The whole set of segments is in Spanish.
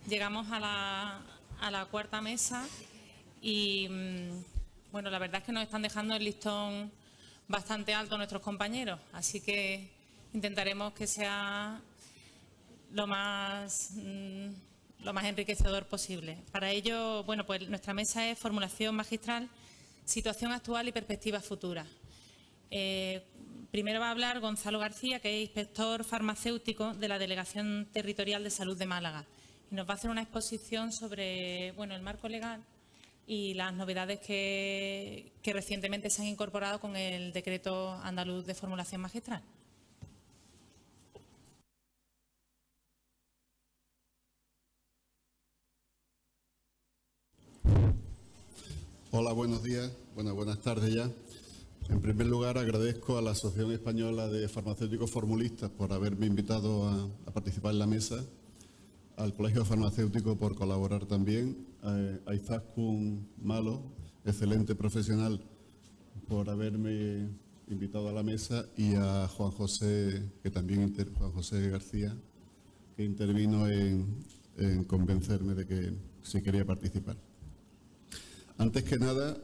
llegamos a la cuarta mesa y, bueno, la verdad es que nos están dejando el listón bastante alto nuestros compañeros, así que intentaremos que sea lo más enriquecedor posible. Para ello, bueno, pues nuestra mesa es formulación magistral, situación actual y perspectivas futuras. Primero va a hablar Gonzalo García, que es inspector farmacéutico de la Delegación Territorial de Salud de Málaga. Y nos va a hacer una exposición sobre, bueno, el marco legal y las novedades que recientemente se han incorporado con el decreto andaluz de formulación magistral. Hola, buenos días. Buenas tardes ya. En primer lugar, agradezco a la Asociación Española de Farmacéuticos Formulistas por haberme invitado a participar en la mesa, al Colegio Farmacéutico por colaborar también, a Izaskun Malo, excelente profesional, por haberme invitado a la mesa, y a Juan José, Juan José García, que intervino en convencerme de que sí quería participar. Antes que nada,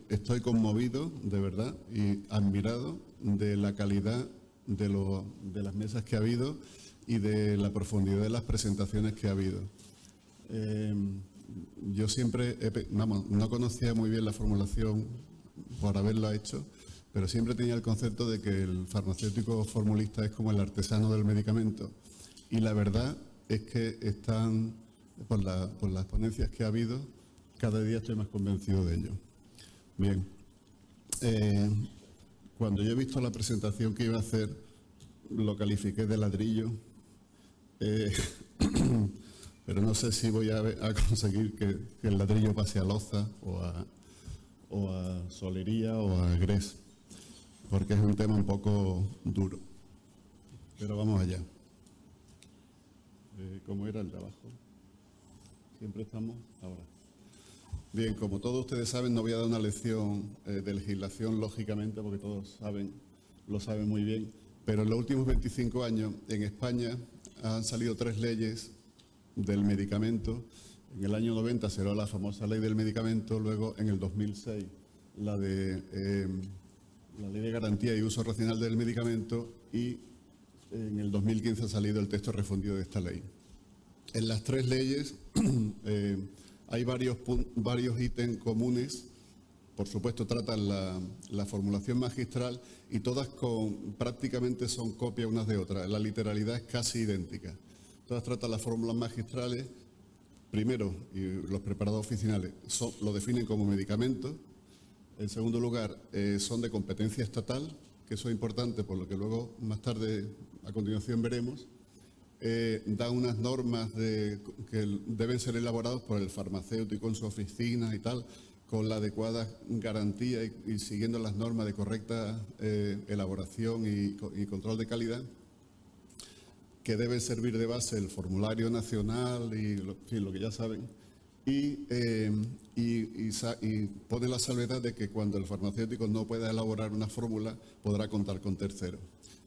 estoy conmovido, de verdad, y admirado de la calidad de las mesas que ha habido y de la profundidad de las presentaciones que ha habido. Yo siempre, no conocía muy bien la formulación por haberla hecho, pero siempre tenía el concepto de que el farmacéutico formulista es como el artesano del medicamento. Y la verdad es que están, por las ponencias que ha habido, cada día estoy más convencido de ello. Bien, cuando yo he visto la presentación que iba a hacer, lo califiqué de ladrillo, pero no sé si voy a conseguir que el ladrillo pase a loza o a solería o a grés, porque es un tema un poco duro. Pero vamos allá. ¿Cómo era el trabajo? Siempre estamos ahora. Bien, como todos ustedes saben, no voy a dar una lección de legislación, lógicamente, porque todos lo saben muy bien, pero en los últimos 25 años en España han salido 3 leyes del medicamento. En el año 90 se creó la famosa ley del medicamento, luego en el 2006 la Ley de Garantía y Uso Racional del Medicamento, y en el 2015 ha salido el texto refundido de esta ley. En las 3 leyes hay varios ítems comunes. Por supuesto, tratan la formulación magistral y todas prácticamente son copias unas de otras. La literalidad es casi idéntica. Todas tratan las fórmulas magistrales. Primero, y los preparados oficinales lo definen como medicamento. En segundo lugar, son de competencia estatal, que eso es importante, por lo que luego, más tarde, a continuación veremos. Da unas normas que deben ser elaboradas por el farmacéutico en su oficina y tal, con la adecuada garantía y siguiendo las normas de correcta elaboración y control de calidad, que debe servir de base el formulario nacional y lo que ya saben, y pone la salvedad de que cuando el farmacéutico no pueda elaborar una fórmula, podrá contar con terceros.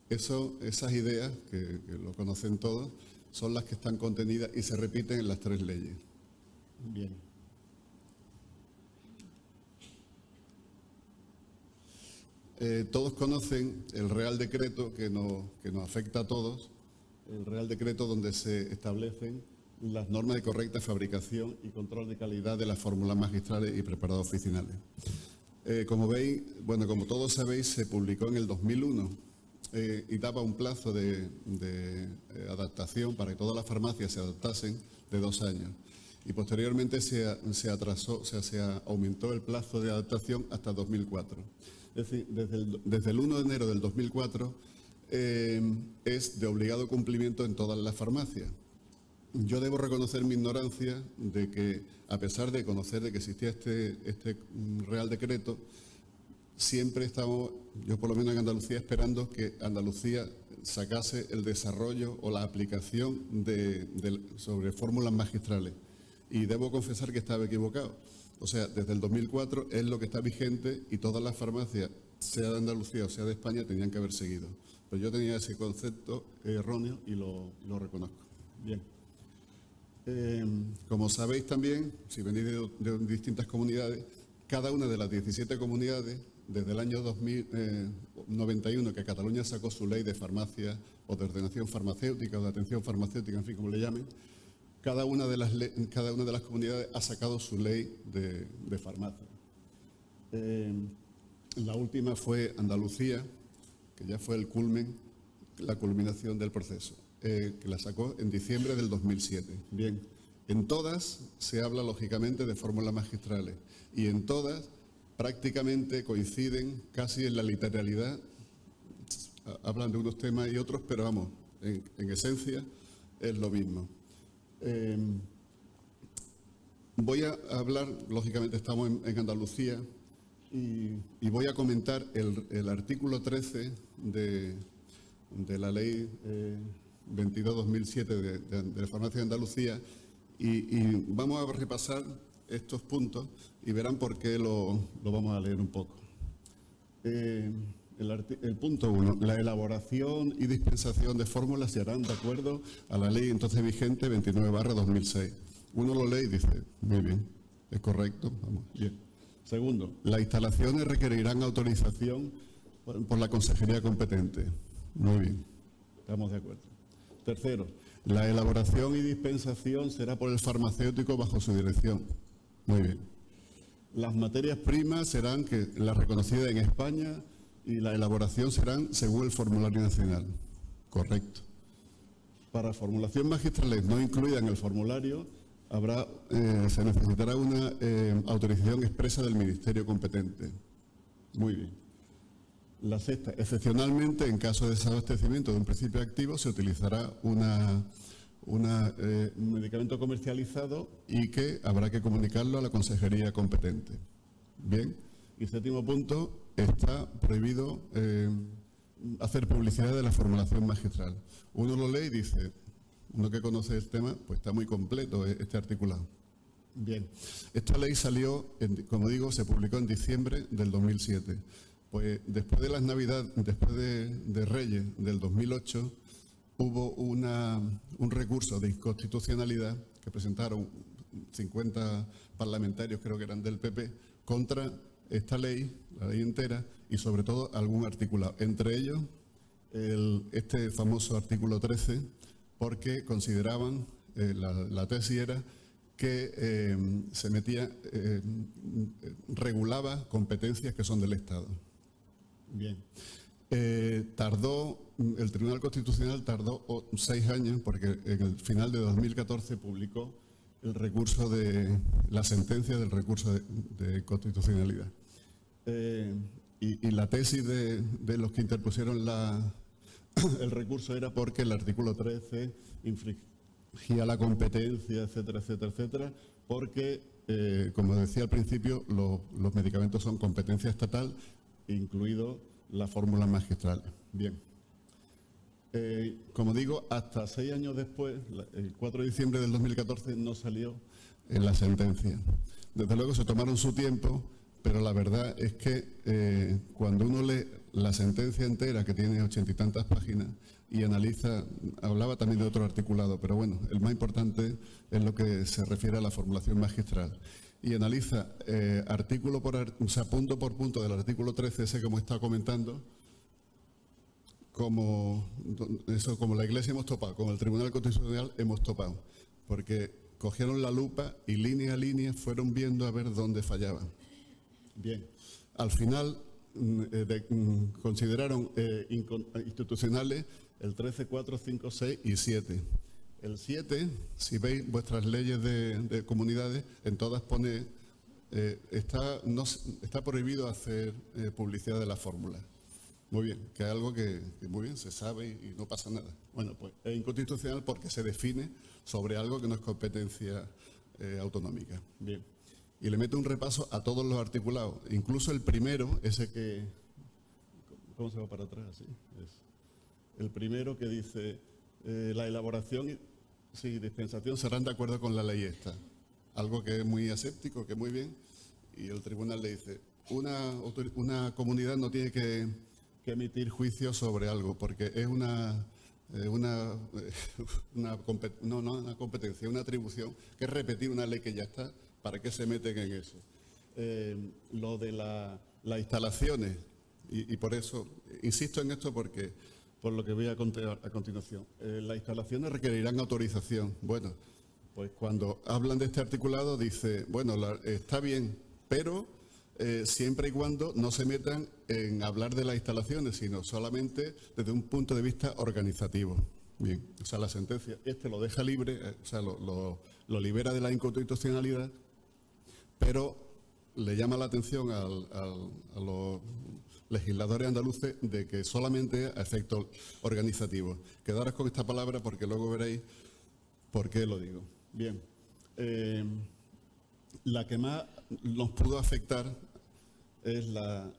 Esas ideas, que lo conocen todos, son las que están contenidas y se repiten en las 3 leyes. Bien. Todos conocen el Real Decreto que nos afecta a todos, el Real Decreto donde se establecen las normas de correcta fabricación y control de calidad de las fórmulas magistrales y preparados oficinales. Como veis, bueno, como todos sabéis, se publicó en el 2001 y daba un plazo de adaptación para que todas las farmacias se adaptasen de 2 años. Y posteriormente se atrasó, o sea, se aumentó el plazo de adaptación hasta 2004. Es decir, desde el 1 de enero del 2004 es de obligado cumplimiento en todas las farmacias. Yo debo reconocer mi ignorancia de que, a pesar de conocer de que existía este Real Decreto, siempre estamos, yo por lo menos en Andalucía, esperando que Andalucía sacase el desarrollo o la aplicación sobre fórmulas magistrales. Y debo confesar que estaba equivocado. O sea, desde el 2004 es lo que está vigente y todas las farmacias, sea de Andalucía o sea de España, tenían que haber seguido. Pero yo tenía ese concepto erróneo y lo reconozco. Bien. Como sabéis también, si venís de distintas comunidades, cada una de las 17 comunidades, desde el año 91, que Cataluña sacó su ley de farmacia o de ordenación farmacéutica o de atención farmacéutica, en fin, como le llamen, cada una de las comunidades ha sacado su ley de farmacia. La última fue Andalucía, que ya fue el culmen, la culminación del proceso, que la sacó en diciembre del 2007. Bien, en todas se habla lógicamente de fórmulas magistrales y en todas prácticamente coinciden casi en la literalidad, hablan de unos temas y otros, pero vamos, en esencia es lo mismo. Voy a hablar, lógicamente estamos en Andalucía, y voy a comentar el artículo 13 de la ley 22/2007 de farmacia de Andalucía y vamos a repasar estos puntos y verán por qué lo vamos a leer un poco. El punto 1, la elaboración y dispensación de fórmulas se harán de acuerdo a la ley entonces vigente 29/2006. Uno lo lee y dice, muy bien, es correcto, vamos, bien. Segundo, las instalaciones requerirán autorización por la consejería competente. Muy bien, estamos de acuerdo. Tercero, la elaboración y dispensación será por el farmacéutico bajo su dirección. Muy bien. Las materias primas serán las reconocidas en España y la elaboración serán según el formulario nacional. Correcto. Para formulación magistrales no incluida en el formulario, se necesitará una autorización expresa del Ministerio competente. Muy bien. La sexta, excepcionalmente, en caso de desabastecimiento de un principio activo, se utilizará un medicamento comercializado y que habrá que comunicarlo a la consejería competente. Bien. Y séptimo punto, está prohibido hacer publicidad de la formulación magistral. Uno lo lee y dice, uno que conoce el tema, pues está muy completo este articulado. Bien, esta ley salió, como digo, se publicó en diciembre del 2007. Pues después de las Navidades, después de Reyes del 2008, hubo un recurso de inconstitucionalidad que presentaron 50 parlamentarios, creo que eran del PP, contra esta ley, la ley entera, y sobre todo algún articulado. Entre ellos, este famoso artículo 13, porque consideraban, la tesis era que regulaba competencias que son del Estado. Bien. El Tribunal Constitucional tardó 6 años, porque en el final de 2014 publicó la sentencia del recurso de constitucionalidad. Y la tesis de los que interpusieron el recurso era porque el artículo 13 infringía la competencia, etcétera, etcétera, etcétera, porque, como decía al principio, los medicamentos son competencia estatal, incluido las fórmulas magistrales. Bien. Como digo, hasta 6 años después, el 4 de diciembre del 2014, no salió en la sentencia. Desde luego se tomaron su tiempo, pero la verdad es que cuando uno lee la sentencia entera, que tiene 80 y tantas páginas, y analiza, hablaba también de otro articulado, pero bueno, el más importante es lo que se refiere a la formulación magistral. Y analiza artículo punto por punto del artículo 13, ese que hemos estado comentando, como la Iglesia hemos topado, como el Tribunal Constitucional hemos topado, porque cogieron la lupa y línea a línea fueron viendo a ver dónde fallaban. Bien, al final consideraron institucionales el 13, 4, 5, 6 y 7. El 7, si veis vuestras leyes de comunidades, en todas pone, está prohibido hacer publicidad de la fórmula. Muy bien, que es algo que muy bien se sabe y no pasa nada. Bueno, pues es inconstitucional porque se define sobre algo que no es competencia autonómica. Bien. Y le meto un repaso a todos los articulados, incluso el primero, ese que... ¿Cómo se va para atrás? ¿Sí? El primero que dice, la elaboración y dispensación serán de acuerdo con la ley esta. Algo que es muy aséptico, que muy bien, y el tribunal le dice, una comunidad no tiene que emitir juicios sobre algo, porque es una competencia, una atribución, que es repetir una ley que ya está. ¿Para qué se meten en eso? Lo de las instalaciones, y por eso insisto en esto porque por lo que voy a contar a continuación. Las instalaciones requerirán autorización. Bueno, pues cuando hablan de este articulado dice, bueno, está bien, pero siempre y cuando no se metan en hablar de las instalaciones, sino solamente desde un punto de vista organizativo. Bien, o sea, la sentencia lo deja libre, o sea, lo libera de la inconstitucionalidad, pero le llama la atención a los legisladores andaluces de que solamente a efectos organizativos. Quedaros con esta palabra porque luego veréis por qué lo digo. Bien, la que más nos pudo afectar es la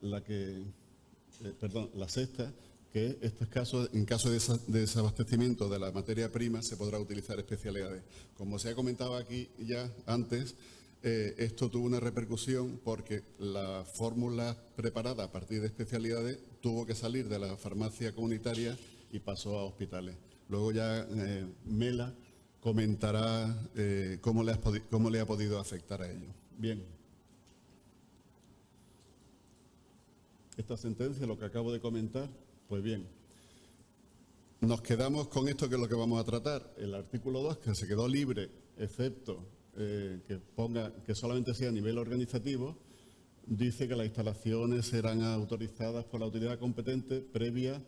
sexta, que en caso de desabastecimiento de la materia prima se podrá utilizar especialidades. Como se ha comentado aquí ya antes, esto tuvo una repercusión porque la fórmula preparada a partir de especialidades tuvo que salir de la farmacia comunitaria y pasó a hospitales. Luego ya Mela comentará cómo le ha podido afectar a ello. Bien. Esta sentencia, lo que acabo de comentar, pues bien, nos quedamos con esto que es lo que vamos a tratar. El artículo 2, que se quedó libre, excepto que ponga que solamente sea a nivel organizativo, dice que las instalaciones serán autorizadas por la autoridad competente previa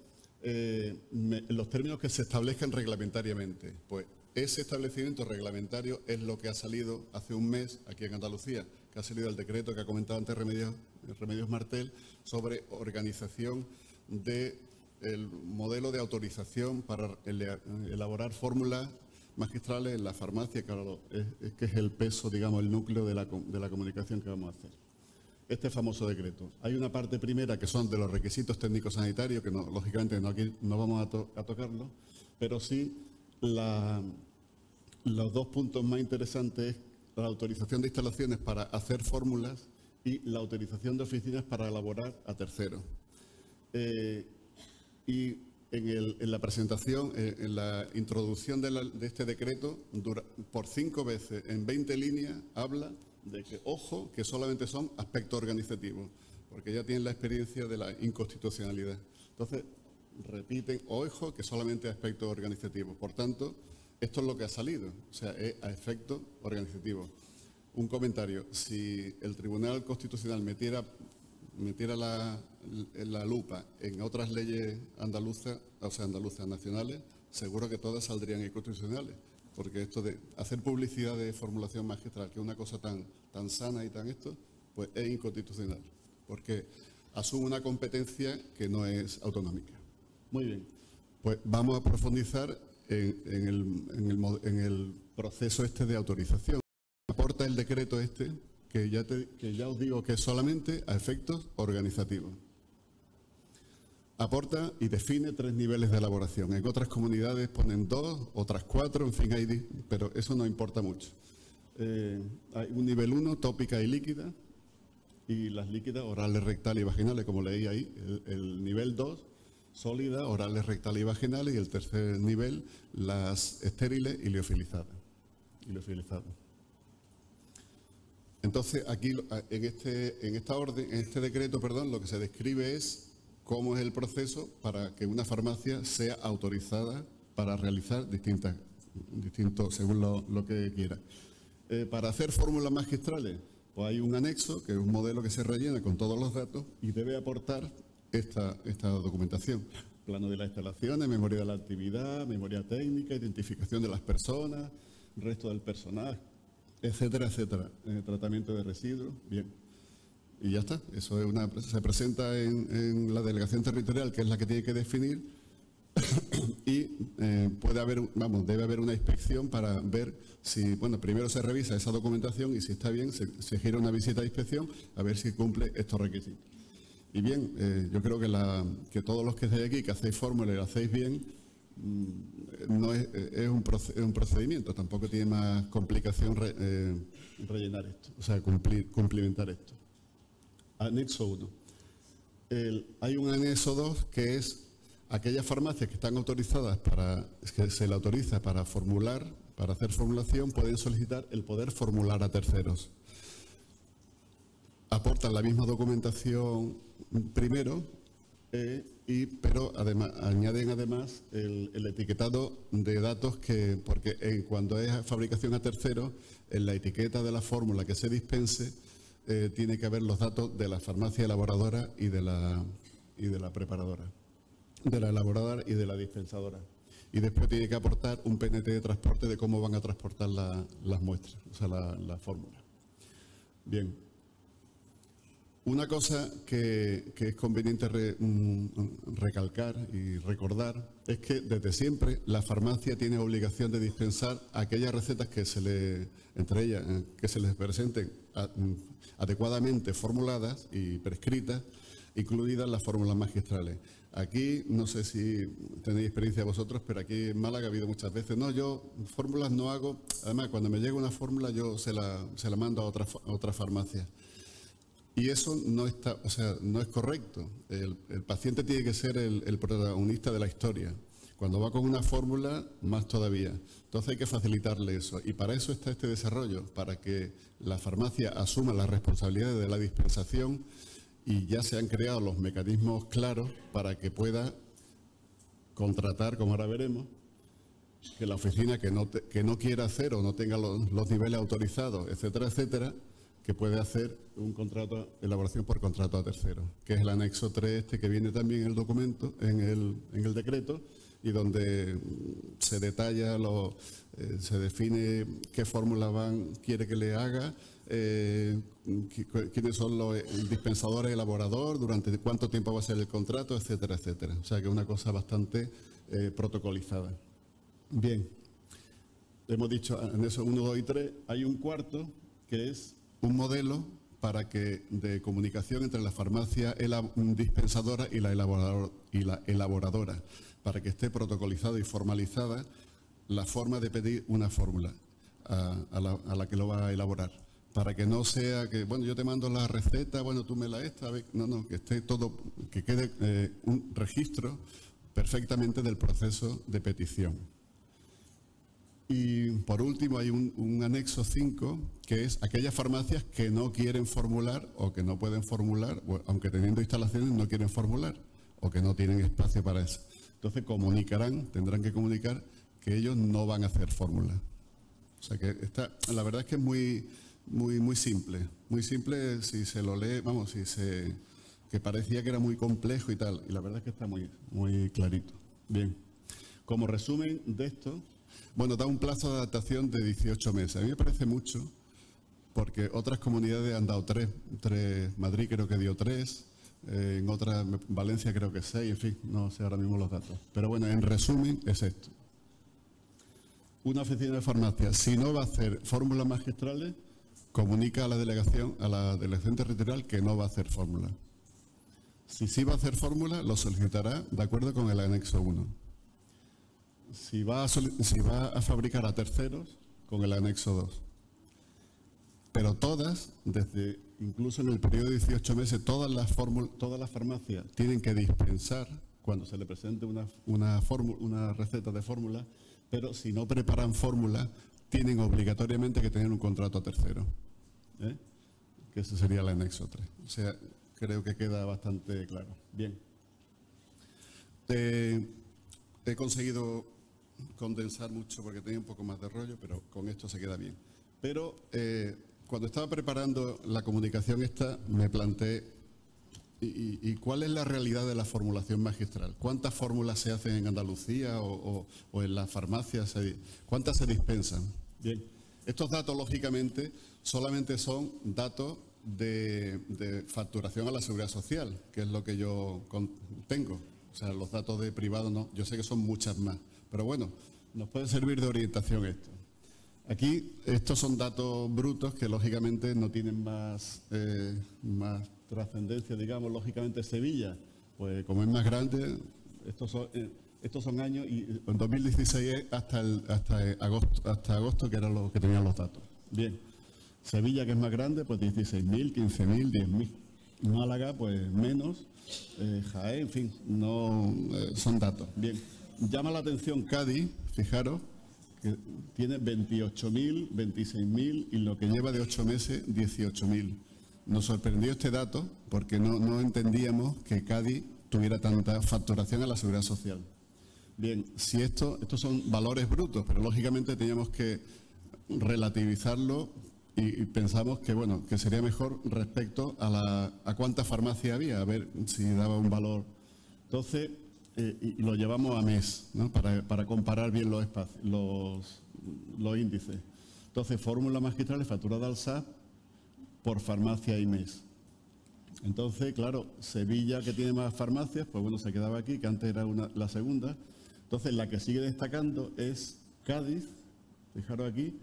los términos que se establezcan reglamentariamente. Pues ese establecimiento reglamentario es lo que ha salido hace un mes aquí en Andalucía, que ha salido el decreto que ha comentado antes Remedios Martel sobre organización del modelo de autorización para elaborar fórmulas magistrales en la farmacia, claro, que es el peso, digamos, el núcleo de la comunicación que vamos a hacer. Este famoso decreto. Hay una parte primera que son de los requisitos técnicos sanitarios, que lógicamente aquí no vamos a tocarlo, pero sí los dos puntos más interesantes es la autorización de instalaciones para hacer fórmulas y la autorización de oficinas para elaborar a terceros. Y en la presentación, en la introducción de este decreto, por 5 veces en 20 líneas habla de que, ojo, que solamente son aspectos organizativos, porque ya tienen la experiencia de la inconstitucionalidad. Entonces, repiten, ojo, que solamente aspectos organizativos. Por tanto, esto es lo que ha salido, o sea, es a efectos organizativos. Un comentario, si el Tribunal Constitucional metiera la lupa en otras leyes andaluzas, o sea, andaluzas nacionales, seguro que todas saldrían inconstitucionales, porque esto de hacer publicidad de formulación magistral, que es una cosa tan sana y tan pues es inconstitucional, porque asume una competencia que no es autonómica. Muy bien, pues vamos a profundizar en el proceso de autorización. Aporta el decreto que ya os digo que es solamente a efectos organizativos. Aporta y define 3 niveles de elaboración. En otras comunidades ponen 2, otras 4, en fin, pero eso no importa mucho. Hay un nivel 1, tópica y líquida, y las líquidas, orales, rectales y vaginales, como leí ahí. El nivel 2, sólida, orales, rectales y vaginales, y el tercer nivel, las estériles y liofilizadas. Entonces, aquí en este decreto, lo que se describe es cómo es el proceso para que una farmacia sea autorizada para realizar distintos, según lo que quiera. Para hacer fórmulas magistrales, pues hay un anexo, que es un modelo que se rellena con todos los datos y debe aportar esta documentación. Plano de las instalaciones, memoria de la actividad, memoria técnica, identificación de las personas, resto del personal, etcétera, etcétera. Tratamiento de residuos, bien. Y ya está. Eso se presenta en la delegación territorial, que es la que tiene que definir, y debe haber una inspección para ver si, primero se revisa esa documentación y si está bien, se gira una visita de inspección a ver si cumple estos requisitos. Y bien, yo creo que todos los que estáis aquí, que hacéis fórmula y lo hacéis bien, no es un procedimiento, tampoco tiene más complicación rellenar esto, o sea, cumplimentar esto. Anexo 1. Hay un anexo 2 que es aquellas farmacias que están autorizadas que se le autoriza para formular, para hacer formulación, pueden solicitar el poder formular a terceros. Aportan la misma documentación primero, pero además, añaden además el etiquetado de datos porque cuando es fabricación a terceros, en la etiqueta de la fórmula que se dispense, tiene que haber los datos de la farmacia elaboradora y de la preparadora, de la elaboradora y de la dispensadora. Y después tiene que aportar un PNT de transporte de cómo van a transportar las muestras, o sea, la fórmula. Bien. Una cosa que es conveniente recalcar y recordar es que desde siempre la farmacia tiene obligación de dispensar aquellas recetas entre ellas, que se les presenten adecuadamente formuladas y prescritas, incluidas las fórmulas magistrales. Aquí, no sé si tenéis experiencia vosotros, pero aquí en Málaga ha habido muchas veces, no, yo fórmulas no hago, además cuando me llega una fórmula yo se la mando a otra farmacia. Y eso no está, o sea, no es correcto. El paciente tiene que ser el protagonista de la historia. Cuando va con una fórmula, más todavía. Entonces hay que facilitarle eso. Y para eso está este desarrollo, para que la farmacia asuma las responsabilidades de la dispensación y ya se han creado los mecanismos claros para que pueda contratar, como ahora veremos, que la oficina que no quiera hacer o no tenga los niveles autorizados, etcétera, etcétera, que puede hacer un contrato, elaboración por contrato a terceros, que es el anexo 3 que viene también en el documento, en el decreto, y donde se detalla, se define qué fórmula quiere que le haga, quiénes son los dispensadores, elaborador, durante cuánto tiempo va a ser el contrato, etcétera, etcétera. O sea que es una cosa bastante protocolizada. Bien, hemos dicho anexo 1, 2 y 3, hay un cuarto que es un modelo de comunicación entre la farmacia dispensadora y la elaboradora, para que esté protocolizada y formalizada la forma de pedir una fórmula a la que lo va a elaborar. Para que no sea que, bueno, yo te mando la receta, bueno, tú me la no, que esté todo, que quede un registro perfectamente del proceso de petición. Y por último hay un anexo 5, que es aquellas farmacias que no quieren formular o que no pueden formular, aunque teniendo instalaciones no quieren formular o que no tienen espacio para eso. Entonces tendrán que comunicar que ellos no van a hacer fórmula. O sea que la verdad es que es muy simple. Muy simple si se lo lee, vamos, que parecía que era muy complejo y tal. Y la verdad es que está muy clarito. Bien. Como resumen de esto, bueno, da un plazo de adaptación de 18 meses. A mí me parece mucho, porque otras comunidades han dado 3. Madrid creo que dio 3, en otras, Valencia creo que 6, en fin, no sé ahora mismo los datos. Pero bueno, en resumen es esto. Una oficina de farmacia, si no va a hacer fórmulas magistrales, comunica a la delegación territorial que no va a hacer fórmula. Si sí va a hacer fórmula, lo solicitará de acuerdo con el anexo 1. Si va a fabricar a terceros, con el anexo 2. Pero todas, incluso en el periodo de 18 meses, todas las farmacias tienen que dispensar cuando se le presente una receta de fórmula, pero si no preparan fórmula, tienen obligatoriamente que tener un contrato a tercero. Que ese sería el anexo 3. O sea, creo que queda bastante claro. Bien. He conseguido condensar mucho porque tenía un poco más de rollo, pero con esto se queda bien. Pero cuando estaba preparando la comunicación me planteé ¿y cuál es la realidad de la formulación magistral? ¿Cuántas fórmulas se hacen en Andalucía o en las farmacias? ¿Cuántas se dispensan? Bien, estos datos lógicamente solamente son datos de facturación a la Seguridad Social, que es lo que yo tengo. O sea, los datos de privado no, yo sé que son muchas más. Pero bueno, nos puede servir de orientación esto. Aquí, estos son datos brutos que lógicamente no tienen más trascendencia, digamos. Lógicamente Sevilla, pues como es más grande, estos son años y en 2016 hasta agosto que era lo que tenían los datos. Bien, Sevilla, que es más grande, pues 16.000, 15.000, 10.000. Málaga, pues menos, Jaén, en fin, no son datos. Bien, llama la atención Cádiz, fijaros, que tiene 28.000, 26.000 y lo que lleva de 8 meses, 18.000. Nos sorprendió este dato porque no entendíamos que Cádiz tuviera tanta facturación a la Seguridad Social. Bien, si estos son valores brutos, pero lógicamente teníamos que relativizarlo y pensamos que, bueno, que sería mejor respecto a cuántas farmacias había, a ver si daba un valor. Entonces, y lo llevamos a mes, ¿no? para comparar bien los índices. Entonces, fórmula magistral facturada al SAT por farmacia y mes. Entonces, claro, Sevilla, que tiene más farmacias, pues bueno, se quedaba aquí, que antes era la segunda. Entonces, la que sigue destacando es Cádiz, fijaros aquí,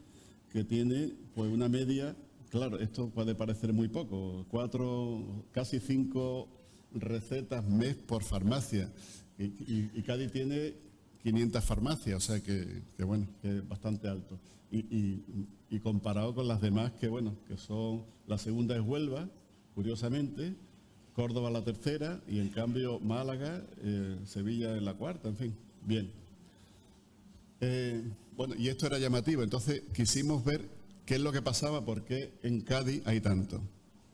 que tiene pues una media, claro, esto puede parecer muy poco, 4, casi 5 recetas mes por farmacia. Y Cádiz tiene 500 farmacias, o sea que bueno, que es bastante alto. Y comparado con las demás, que bueno, que son, la segunda es Huelva, curiosamente, Córdoba la tercera y en cambio Málaga, Sevilla en la cuarta, en fin, bien. Bueno, y esto era llamativo, entonces quisimos ver qué es lo que pasaba, por qué en Cádiz hay tanto.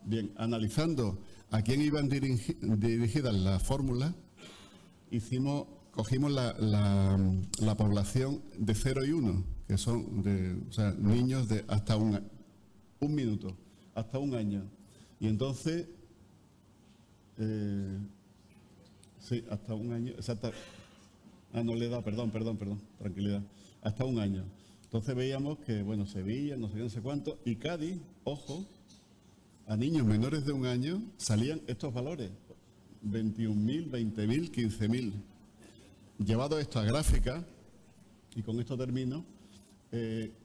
Bien, analizando a quién iban dirigidas las fórmulas, cogimos la población de 0 y 1, que son niños de hasta un minuto, hasta un año. Y entonces, sí, hasta un año, exacto. No le he dado, perdón, tranquilidad, hasta un año. Entonces veíamos que, bueno, Sevilla, no sé qué, no sé cuánto, y Cádiz, ojo, a niños menores de un año salían estos valores, 21.000, 20.000, 15.000. Llevado esto a gráfica, y con esto termino,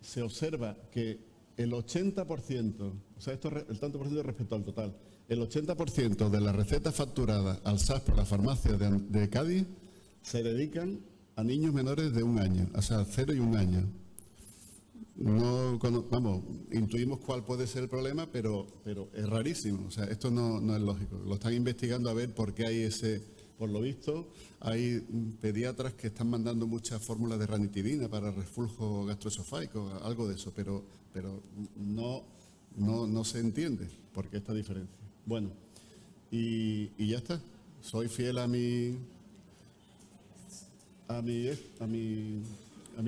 se observa que el 80%, o sea, el tanto por ciento respecto al total, el 80% de las recetas facturadas al SAS por la farmacia de Cádiz se dedican a niños menores de un año, o sea, 0 y 1 año. No, vamos, intuimos cuál puede ser el problema, pero es rarísimo. O sea, esto no es lógico. Lo están investigando a ver por qué hay ese... Por lo visto, hay pediatras que están mandando muchas fórmulas de ranitidina para reflujo gastroesofágico, algo de eso, pero no se entiende por qué esta diferencia. Bueno, y ya está. Soy fiel a mi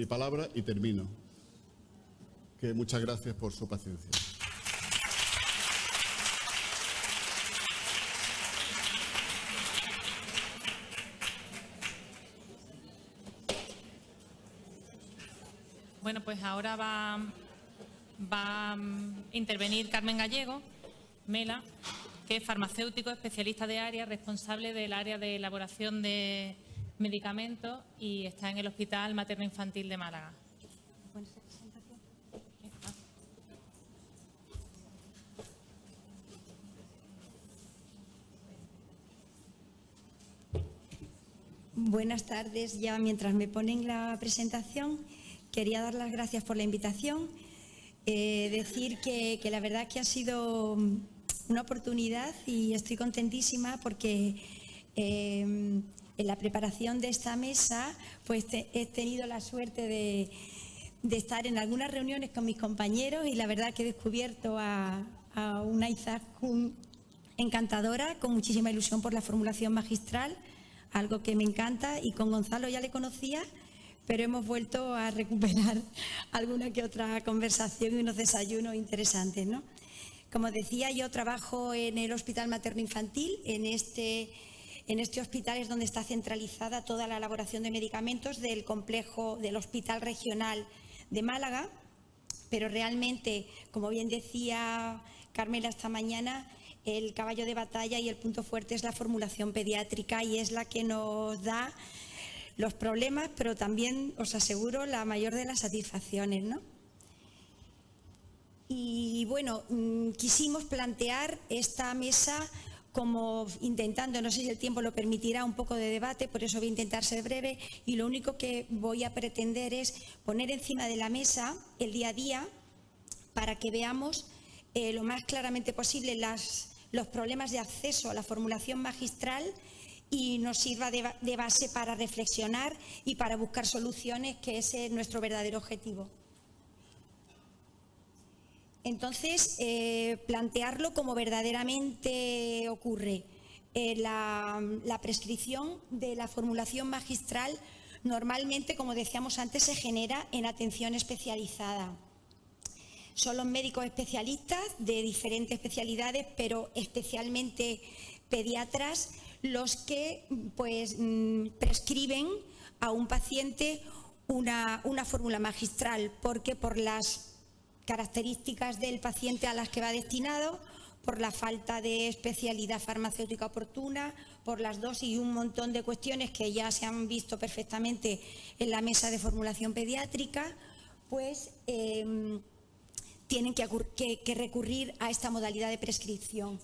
palabra y termino. Que muchas gracias por su paciencia. Bueno, pues ahora va a intervenir Carmen Gallego, Mela, que es farmacéutico, especialista de área, responsable del área de elaboración de medicamentos y está en el Hospital Materno Infantil de Málaga. Buenas tardes. Ya mientras me ponen la presentación, quería dar las gracias por la invitación. Decir que la verdad que ha sido una oportunidad y estoy contentísima porque en la preparación de esta mesa pues he tenido la suerte de estar en algunas reuniones con mis compañeros y la verdad que he descubierto a una Izaskun encantadora, con muchísima ilusión por la formulación magistral, algo que me encanta, y con Gonzalo ya le conocía, pero hemos vuelto a recuperar alguna que otra conversación y unos desayunos interesantes, ¿no? Como decía, yo trabajo en el Hospital Materno Infantil. En este hospital es donde está centralizada toda la elaboración de medicamentos del complejo del Hospital Regional de Málaga, pero realmente, como bien decía Carmela esta mañana, el caballo de batalla y el punto fuerte es la formulación pediátrica y es la que nos da los problemas, pero también, os aseguro, la mayor de las satisfacciones, ¿no? Y bueno, quisimos plantear esta mesa como intentando, no sé si el tiempo lo permitirá, un poco de debate, por eso voy a intentar ser breve, y lo único que voy a pretender es poner encima de la mesa el día a día para que veamos lo más claramente posible las los problemas de acceso a la formulación magistral y nos sirva de base para reflexionar y para buscar soluciones, que ese es nuestro verdadero objetivo. Entonces, plantearlo como verdaderamente ocurre. La prescripción de la formulación magistral normalmente, como decíamos antes, se genera en atención especializada. Son los médicos especialistas de diferentes especialidades, pero especialmente pediatras, los que pues prescriben a un paciente una fórmula magistral, porque por las características del paciente a las que va destinado, por la falta de especialidad farmacéutica oportuna, por las dosis y un montón de cuestiones que ya se han visto perfectamente en la mesa de formulación pediátrica, pues tienen que recurrir a esta modalidad de prescripción.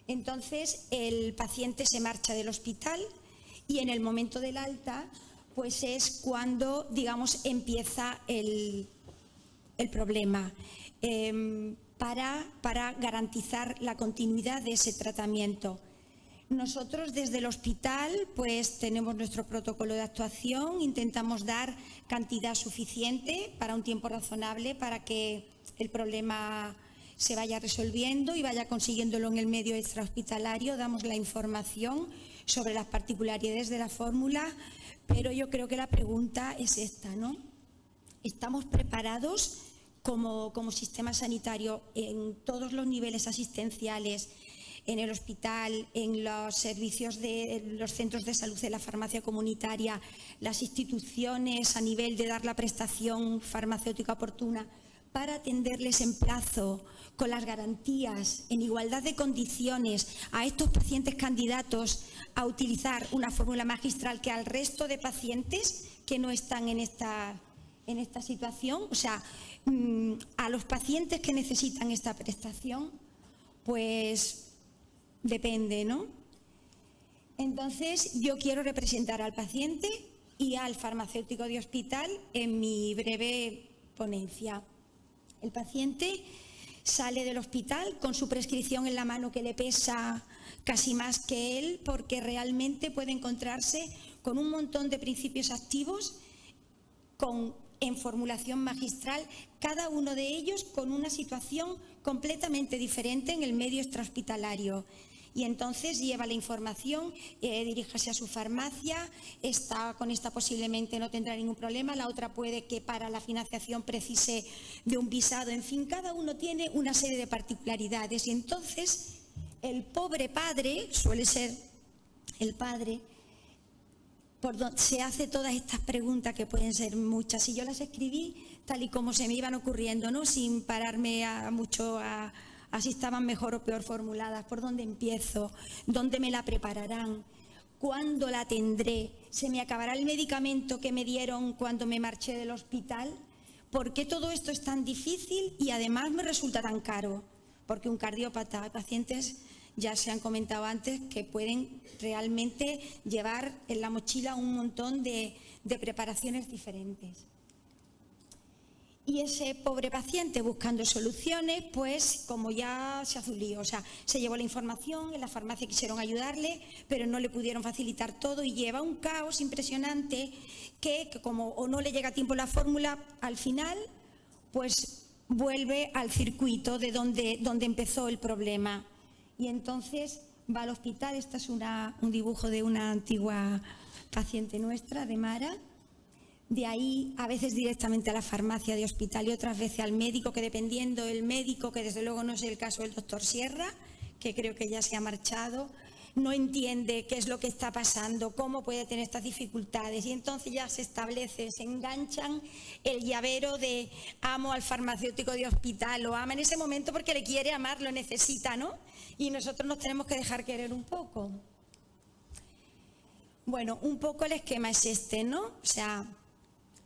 Entonces, el paciente se marcha del hospital y en el momento del alta, pues es cuando, digamos, empieza el problema, para garantizar la continuidad de ese tratamiento. Nosotros desde el hospital pues tenemos nuestro protocolo de actuación, intentamos dar cantidad suficiente para un tiempo razonable para que el problema se vaya resolviendo y vaya consiguiéndolo en el medio extrahospitalario. Damos la información sobre las particularidades de la fórmula, pero yo creo que la pregunta es esta, ¿no? ¿Estamos preparados como sistema sanitario en todos los niveles asistenciales, en el hospital, en los servicios de los centros de salud de la farmacia comunitaria, las instituciones a nivel de dar la prestación farmacéutica oportuna, para atenderles en plazo, con las garantías, en igualdad de condiciones, a estos pacientes candidatos a utilizar una fórmula magistral que al resto de pacientes que no están en esta situación? O sea, a los pacientes que necesitan esta prestación, pues depende, ¿no? Entonces, yo quiero representar al paciente y al farmacéutico de hospital en mi breve ponencia. El paciente sale del hospital con su prescripción en la mano, que le pesa casi más que él, porque realmente puede encontrarse con un montón de principios activos en formulación magistral, cada uno de ellos con una situación completamente diferente en el medio extrahospitalario. Y entonces lleva la información, diríjase a su farmacia, con esta posiblemente no tendrá ningún problema, la otra puede que para la financiación precise de un visado, en fin, cada uno tiene una serie de particularidades. Y entonces el pobre padre, suele ser el padre, se hace todas estas preguntas, que pueden ser muchas, y yo las escribí tal y como se me iban ocurriendo, ¿no? Sin pararme mucho a si estaban mejor o peor formuladas. ¿Por dónde empiezo? ¿Dónde me la prepararán? ¿Cuándo la tendré? ¿Se me acabará el medicamento que me dieron cuando me marché del hospital? ¿Por qué todo esto es tan difícil y además me resulta tan caro? Porque un cardiópata, pacientes, ya se han comentado antes, que pueden realmente llevar en la mochila un montón de preparaciones diferentes. Y ese pobre paciente, buscando soluciones, pues como ya se hace un lío, o sea, se llevó la información, en la farmacia quisieron ayudarle, pero no le pudieron facilitar todo y lleva un caos impresionante que como o no le llega a tiempo la fórmula, al final pues vuelve al circuito de donde empezó el problema. Y entonces va al hospital. Este es un dibujo de una antigua paciente nuestra, de Mara. De ahí a veces directamente a la farmacia de hospital y otras veces al médico, que dependiendo del médico, que desde luego no es el caso del doctor Sierra, que creo que ya se ha marchado, no entiende qué es lo que está pasando, cómo puede tener estas dificultades, y entonces ya se enganchan el llavero de amo al farmacéutico de hospital, lo ama en ese momento porque le quiere amar, lo necesita, ¿no? Y nosotros nos tenemos que dejar querer un poco. Bueno, un poco el esquema es este, ¿no? O sea,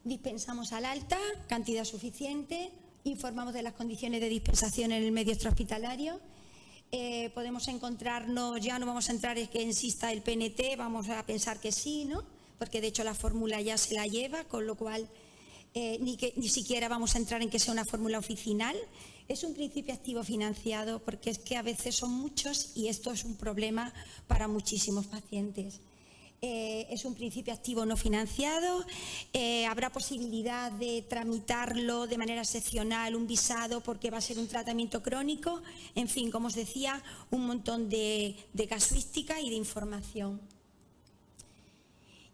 dispensamos al alta, cantidad suficiente, informamos de las condiciones de dispensación en el medio extrahospitalario. Podemos encontrarnos, ya no vamos a entrar en que insista el PNT, vamos a pensar que sí, ¿no? Porque de hecho la fórmula ya se la lleva, con lo cual ni siquiera vamos a entrar en que sea una fórmula oficinal. Es un principio activo financiado porque es que a veces son muchos y esto es un problema para muchísimos pacientes. Es un principio activo no financiado, habrá posibilidad de tramitarlo de manera excepcional, un visado, porque va a ser un tratamiento crónico. En fin, como os decía, un montón de casuística y de información.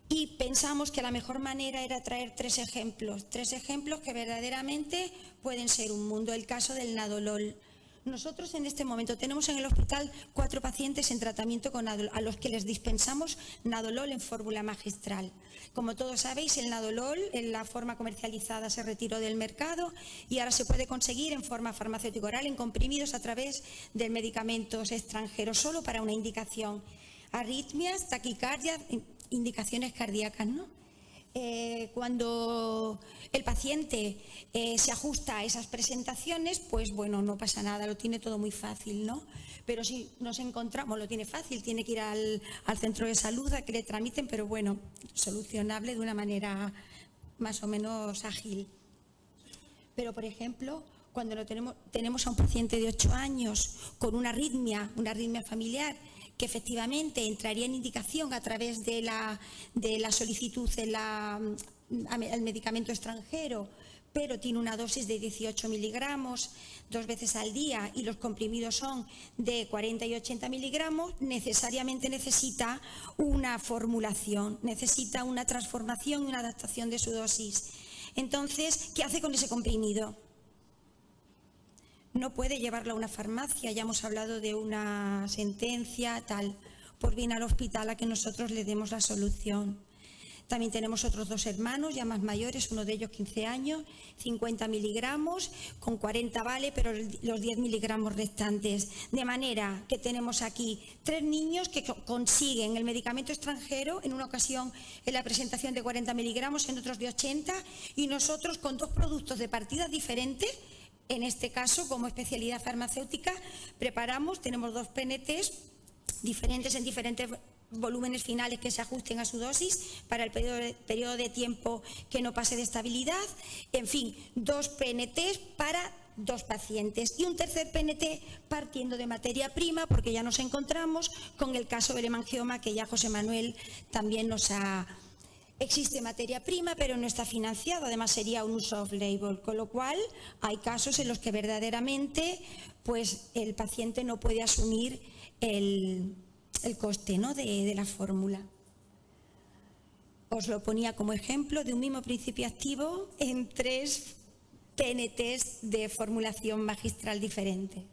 Y pensamos que la mejor manera era traer tres ejemplos que verdaderamente pueden ser un mundo. El caso del Nadolol. Nosotros en este momento tenemos en el hospital 4 pacientes en tratamiento con Nadolol, a los que les dispensamos Nadolol en fórmula magistral. Como todos sabéis, el Nadolol en la forma comercializada se retiró del mercado y ahora se puede conseguir en forma farmacéutico oral en comprimidos a través de medicamentos extranjeros, solo para una indicación. Arritmias, taquicardia, indicaciones cardíacas, ¿no? Cuando el paciente se ajusta a esas presentaciones, pues bueno, no pasa nada, lo tiene todo muy fácil, ¿no? Pero si nos encontramos, lo tiene fácil, tiene que ir al centro de salud a que le tramiten, pero bueno, solucionable de una manera más o menos ágil. Pero, por ejemplo, cuando tenemos a un paciente de 8 años con una arritmia familiar, que efectivamente entraría en indicación a través de la solicitud al medicamento extranjero, pero tiene una dosis de 18 miligramos 2 veces al día y los comprimidos son de 40 y 80 miligramos, necesariamente necesita una formulación, necesita una transformación y una adaptación de su dosis. Entonces, ¿qué hace con ese comprimido? No puede llevarlo a una farmacia, ya hemos hablado de una sentencia, tal, por bien al hospital a que nosotros le demos la solución. También tenemos otros 2 hermanos, ya más mayores, uno de ellos 15 años, 50 miligramos, con 40 vale, pero los 10 miligramos restantes. De manera que tenemos aquí 3 niños que consiguen el medicamento extranjero, en una ocasión en la presentación de 40 miligramos, en otros de 80, y nosotros con 2 productos de partidas diferentes. En este caso, como especialidad farmacéutica, tenemos 2 PNTs diferentes en diferentes volúmenes finales que se ajusten a su dosis para el periodo de tiempo que no pase de estabilidad. En fin, 2 PNTs para 2 pacientes y un tercer PNT partiendo de materia prima, porque ya nos encontramos con el caso del hemangioma que ya José Manuel también nos ha... Existe materia prima, pero no está financiado, además sería un uso off-label, con lo cual hay casos en los que verdaderamente pues, el paciente no puede asumir el coste, ¿no? de la fórmula. Os lo ponía como ejemplo de un mismo principio activo en 3 PNTs de formulación magistral diferente.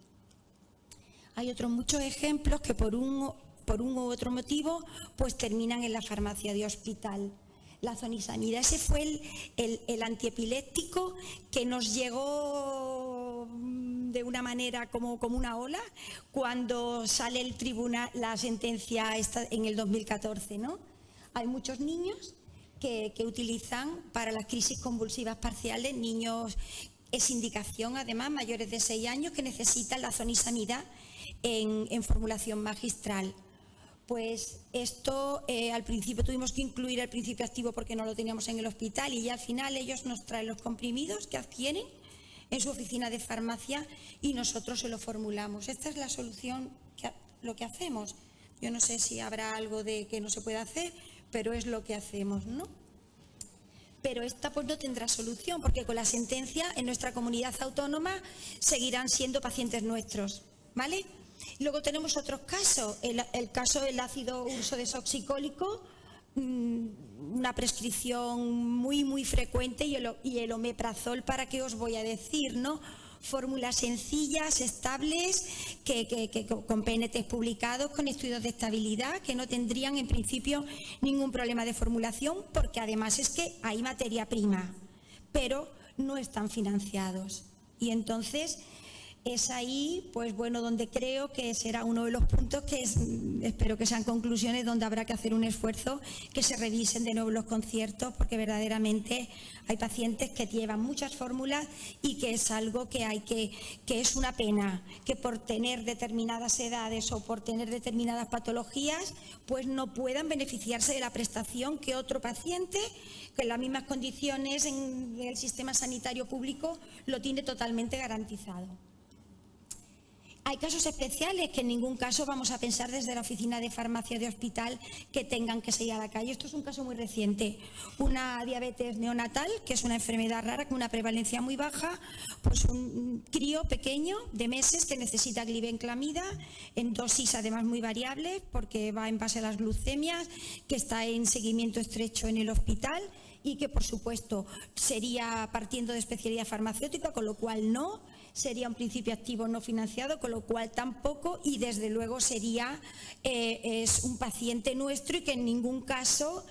Hay otros muchos ejemplos que por un u otro motivo pues terminan en la farmacia de hospital. La zonisamida, ese fue el antiepiléptico que nos llegó de una manera como una ola cuando sale el tribunal, la sentencia esta en el 2014, ¿no? Hay muchos niños que utilizan para las crisis convulsivas parciales, niños, es indicación además, mayores de 6 años que necesitan la zonisamida en formulación magistral. Pues esto al principio tuvimos que incluir el principio activo porque no lo teníamos en el hospital y ya al final ellos nos traen los comprimidos que adquieren en su oficina de farmacia y nosotros se lo formulamos. Esta es la solución, lo que hacemos. Yo no sé si habrá algo de que no se pueda hacer, pero es lo que hacemos, ¿no? Pero esta pues no tendrá solución porque con la sentencia en nuestra comunidad autónoma seguirán siendo pacientes nuestros, ¿vale? Luego tenemos otros casos, el caso del ácido ursodesoxicólico, una prescripción muy frecuente y el omeprazol, ¿para qué os voy a decir, no? Fórmulas sencillas, estables, con PNTs publicados, con estudios de estabilidad, que no tendrían en principio ningún problema de formulación, porque además es que hay materia prima, pero no están financiados. Y entonces es ahí, pues bueno, donde creo que será uno de los puntos que espero que sean conclusiones donde habrá que hacer un esfuerzo, que se revisen de nuevo los conciertos, porque verdaderamente hay pacientes que llevan muchas fórmulas y que es algo que es una pena que por tener determinadas edades o por tener determinadas patologías, pues no puedan beneficiarse de la prestación que otro paciente, que en las mismas condiciones en el sistema sanitario público, lo tiene totalmente garantizado. Hay casos especiales que en ningún caso vamos a pensar desde la oficina de farmacia de hospital que tengan que salir a la calle. Esto es un caso muy reciente. Una diabetes neonatal, que es una enfermedad rara con una prevalencia muy baja, pues un crío pequeño de meses que necesita glibenclamida en dosis además muy variables porque va en base a las glucemias, que está en seguimiento estrecho en el hospital y que por supuesto sería partiendo de especialidad farmacéutica, con lo cual no. Sería un principio activo no financiado, con lo cual tampoco, y desde luego sería es un paciente nuestro y que en ningún caso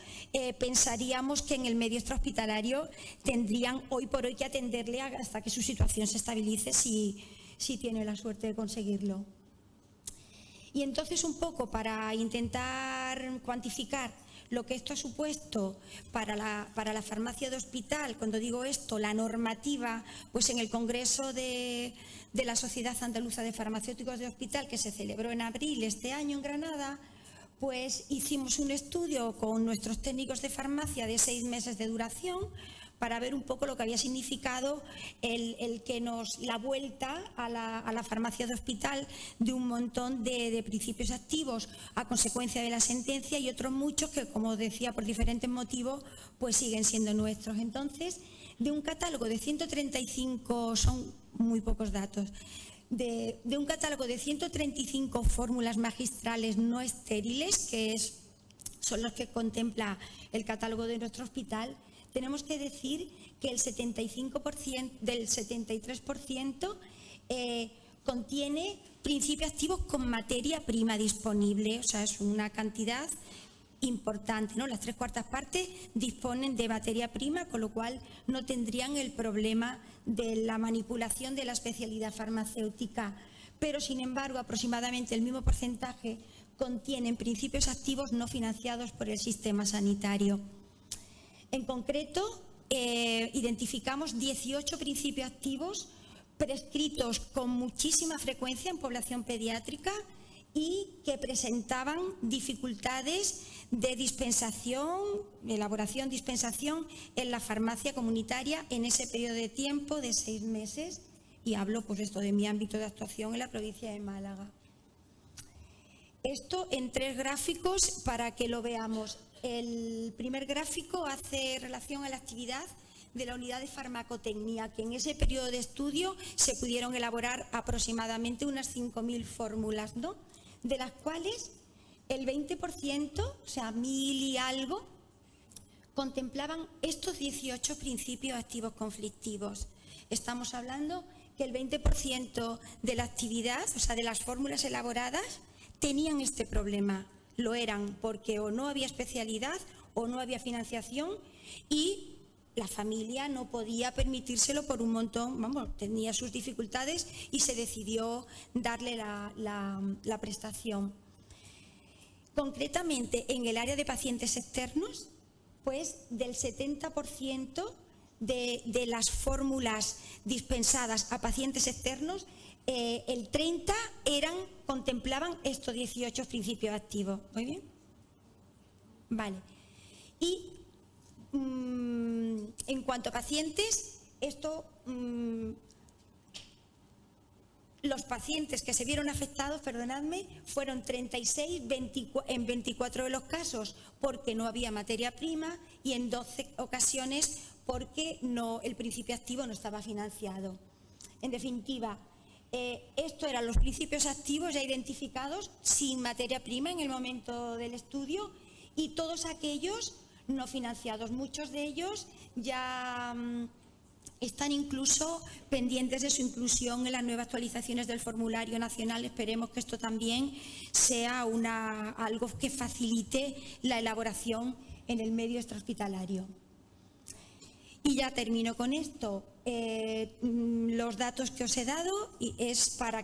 pensaríamos que en el medio extrahospitalario tendrían hoy por hoy que atenderle hasta que su situación se estabilice si tiene la suerte de conseguirlo. Y entonces un poco para intentar cuantificar lo que esto ha supuesto para la farmacia de hospital, cuando digo esto, la normativa, pues en el Congreso de la Sociedad Andaluza de Farmacéuticos de Hospital, que se celebró en abril este año en Granada, pues hicimos un estudio con nuestros técnicos de farmacia de 6 meses de duración para ver un poco lo que había significado la vuelta a la farmacia de hospital de un montón de principios activos a consecuencia de la sentencia y otros muchos que, como decía, por diferentes motivos, pues siguen siendo nuestros. Entonces, de un catálogo de 135, son muy pocos datos, de un catálogo de 135 fórmulas magistrales no estériles, que son los que contempla el catálogo de nuestro hospital, tenemos que decir que el 75% del 73% contiene principios activos con materia prima disponible, o sea, es una cantidad importante, ¿no? Las 3/4 partes disponen de materia prima, con lo cual no tendrían el problema de la manipulación de la especialidad farmacéutica, pero sin embargo aproximadamente el mismo porcentaje contienen principios activos no financiados por el sistema sanitario. En concreto, identificamos 18 principios activos prescritos con muchísima frecuencia en población pediátrica y que presentaban dificultades de dispensación, elaboración, dispensación en la farmacia comunitaria en ese periodo de tiempo de 6 meses. Y hablo pues esto de mi ámbito de actuación en la provincia de Málaga. Esto en 3 gráficos para que lo veamos. El primer gráfico hace relación a la actividad de la unidad de farmacotecnia, que en ese periodo de estudio se pudieron elaborar aproximadamente unas 5.000 fórmulas, ¿no? De las cuales el 20%, o sea, 1.000 y algo, contemplaban estos 18 principios activos conflictivos. Estamos hablando que el 20% de la actividad, o sea, de las fórmulas elaboradas, tenían este problema. Lo eran porque o no había especialidad o no había financiación y la familia no podía permitírselo por un montón, vamos, tenía sus dificultades y se decidió darle la prestación. Concretamente, en el área de pacientes externos, pues del 70% de las fórmulas dispensadas a pacientes externos, el 30% contemplaban estos 18 principios activos. ¿Muy bien? Vale. Y en cuanto a pacientes, los pacientes que se vieron afectados, perdonadme, fueron 36 en 24 de los casos porque no había materia prima y en 12 ocasiones porque el principio activo no estaba financiado. En definitiva, estos eran los principios activos ya identificados sin materia prima en el momento del estudio y todos aquellos no financiados. Muchos de ellos ya están incluso pendientes de su inclusión en las nuevas actualizaciones del formulario nacional. Esperemos que esto también sea algo que facilite la elaboración en el medio extrahospitalario. Y ya termino con esto. Los datos que os he dado es para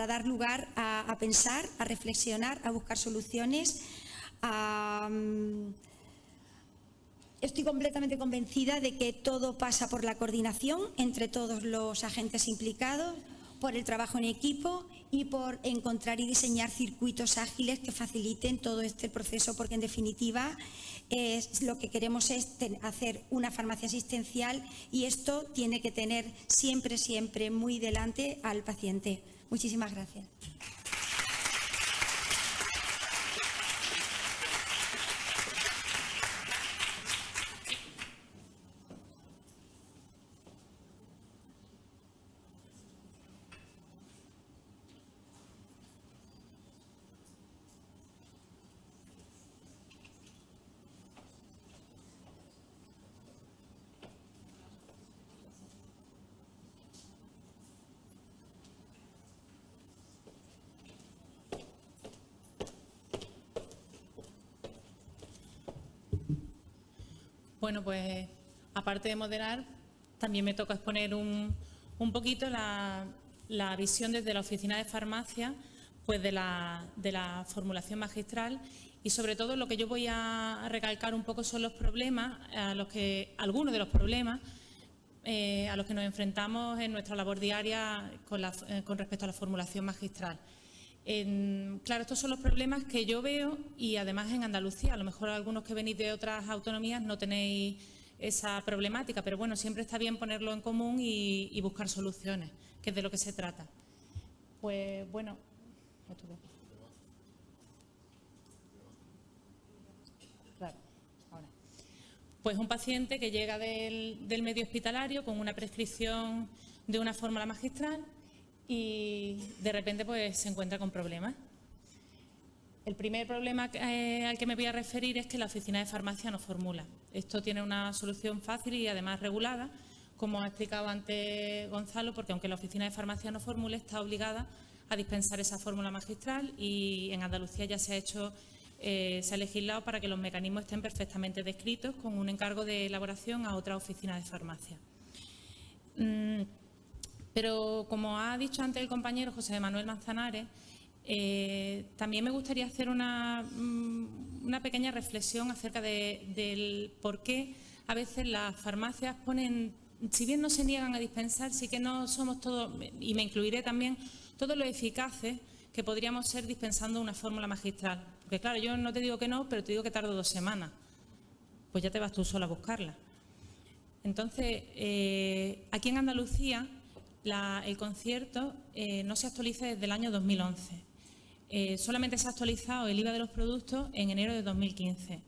dar lugar a pensar, a reflexionar, a buscar soluciones. Estoy completamente convencida de que todo pasa por la coordinación entre todos los agentes implicados. por el trabajo en equipo y por encontrar y diseñar circuitos ágiles que faciliten todo este proceso, porque en definitiva lo que queremos es hacer una farmacia asistencial y esto tiene que tener siempre, siempre muy delante al paciente. Muchísimas gracias. Bueno, pues aparte de moderar, también me toca exponer un poquito la visión desde la oficina de farmacia, pues de la formulación magistral, y sobre todo lo que yo voy a recalcar un poco son los problemas, algunos de los problemas a los que nos enfrentamos en nuestra labor diaria con respecto a la formulación magistral. Claro, estos son los problemas que yo veo y además en Andalucía. A lo mejor algunos que venís de otras autonomías no tenéis esa problemática, pero bueno, siempre está bien ponerlo en común y buscar soluciones, que es de lo que se trata. Pues bueno, claro, ahora. Pues un paciente que llega del medio hospitalario con una prescripción de una fórmula magistral y de repente pues se encuentra con problemas. El primer problema al que me voy a referir es que la oficina de farmacia no formula. Esto tiene una solución fácil y además regulada, como ha explicado antes Gonzalo, porque aunque la oficina de farmacia no formule, está obligada a dispensar esa fórmula magistral y en Andalucía ya se ha legislado para que los mecanismos estén perfectamente descritos con un encargo de elaboración a otra oficina de farmacia. Pero, como ha dicho antes el compañero José Manuel Manzanares, también me gustaría hacer una pequeña reflexión acerca del por qué a veces las farmacias ponen, si bien no se niegan a dispensar, sí que no somos todos, y me incluiré también, todos los eficaces que podríamos ser dispensando una fórmula magistral. Porque claro, yo no te digo que no, pero te digo que tardo 2 semanas. Pues ya te vas tú sola a buscarla. Entonces, aquí en Andalucía, el concierto no se actualiza desde el año 2011. Solamente se ha actualizado el IVA de los productos en enero de 2015.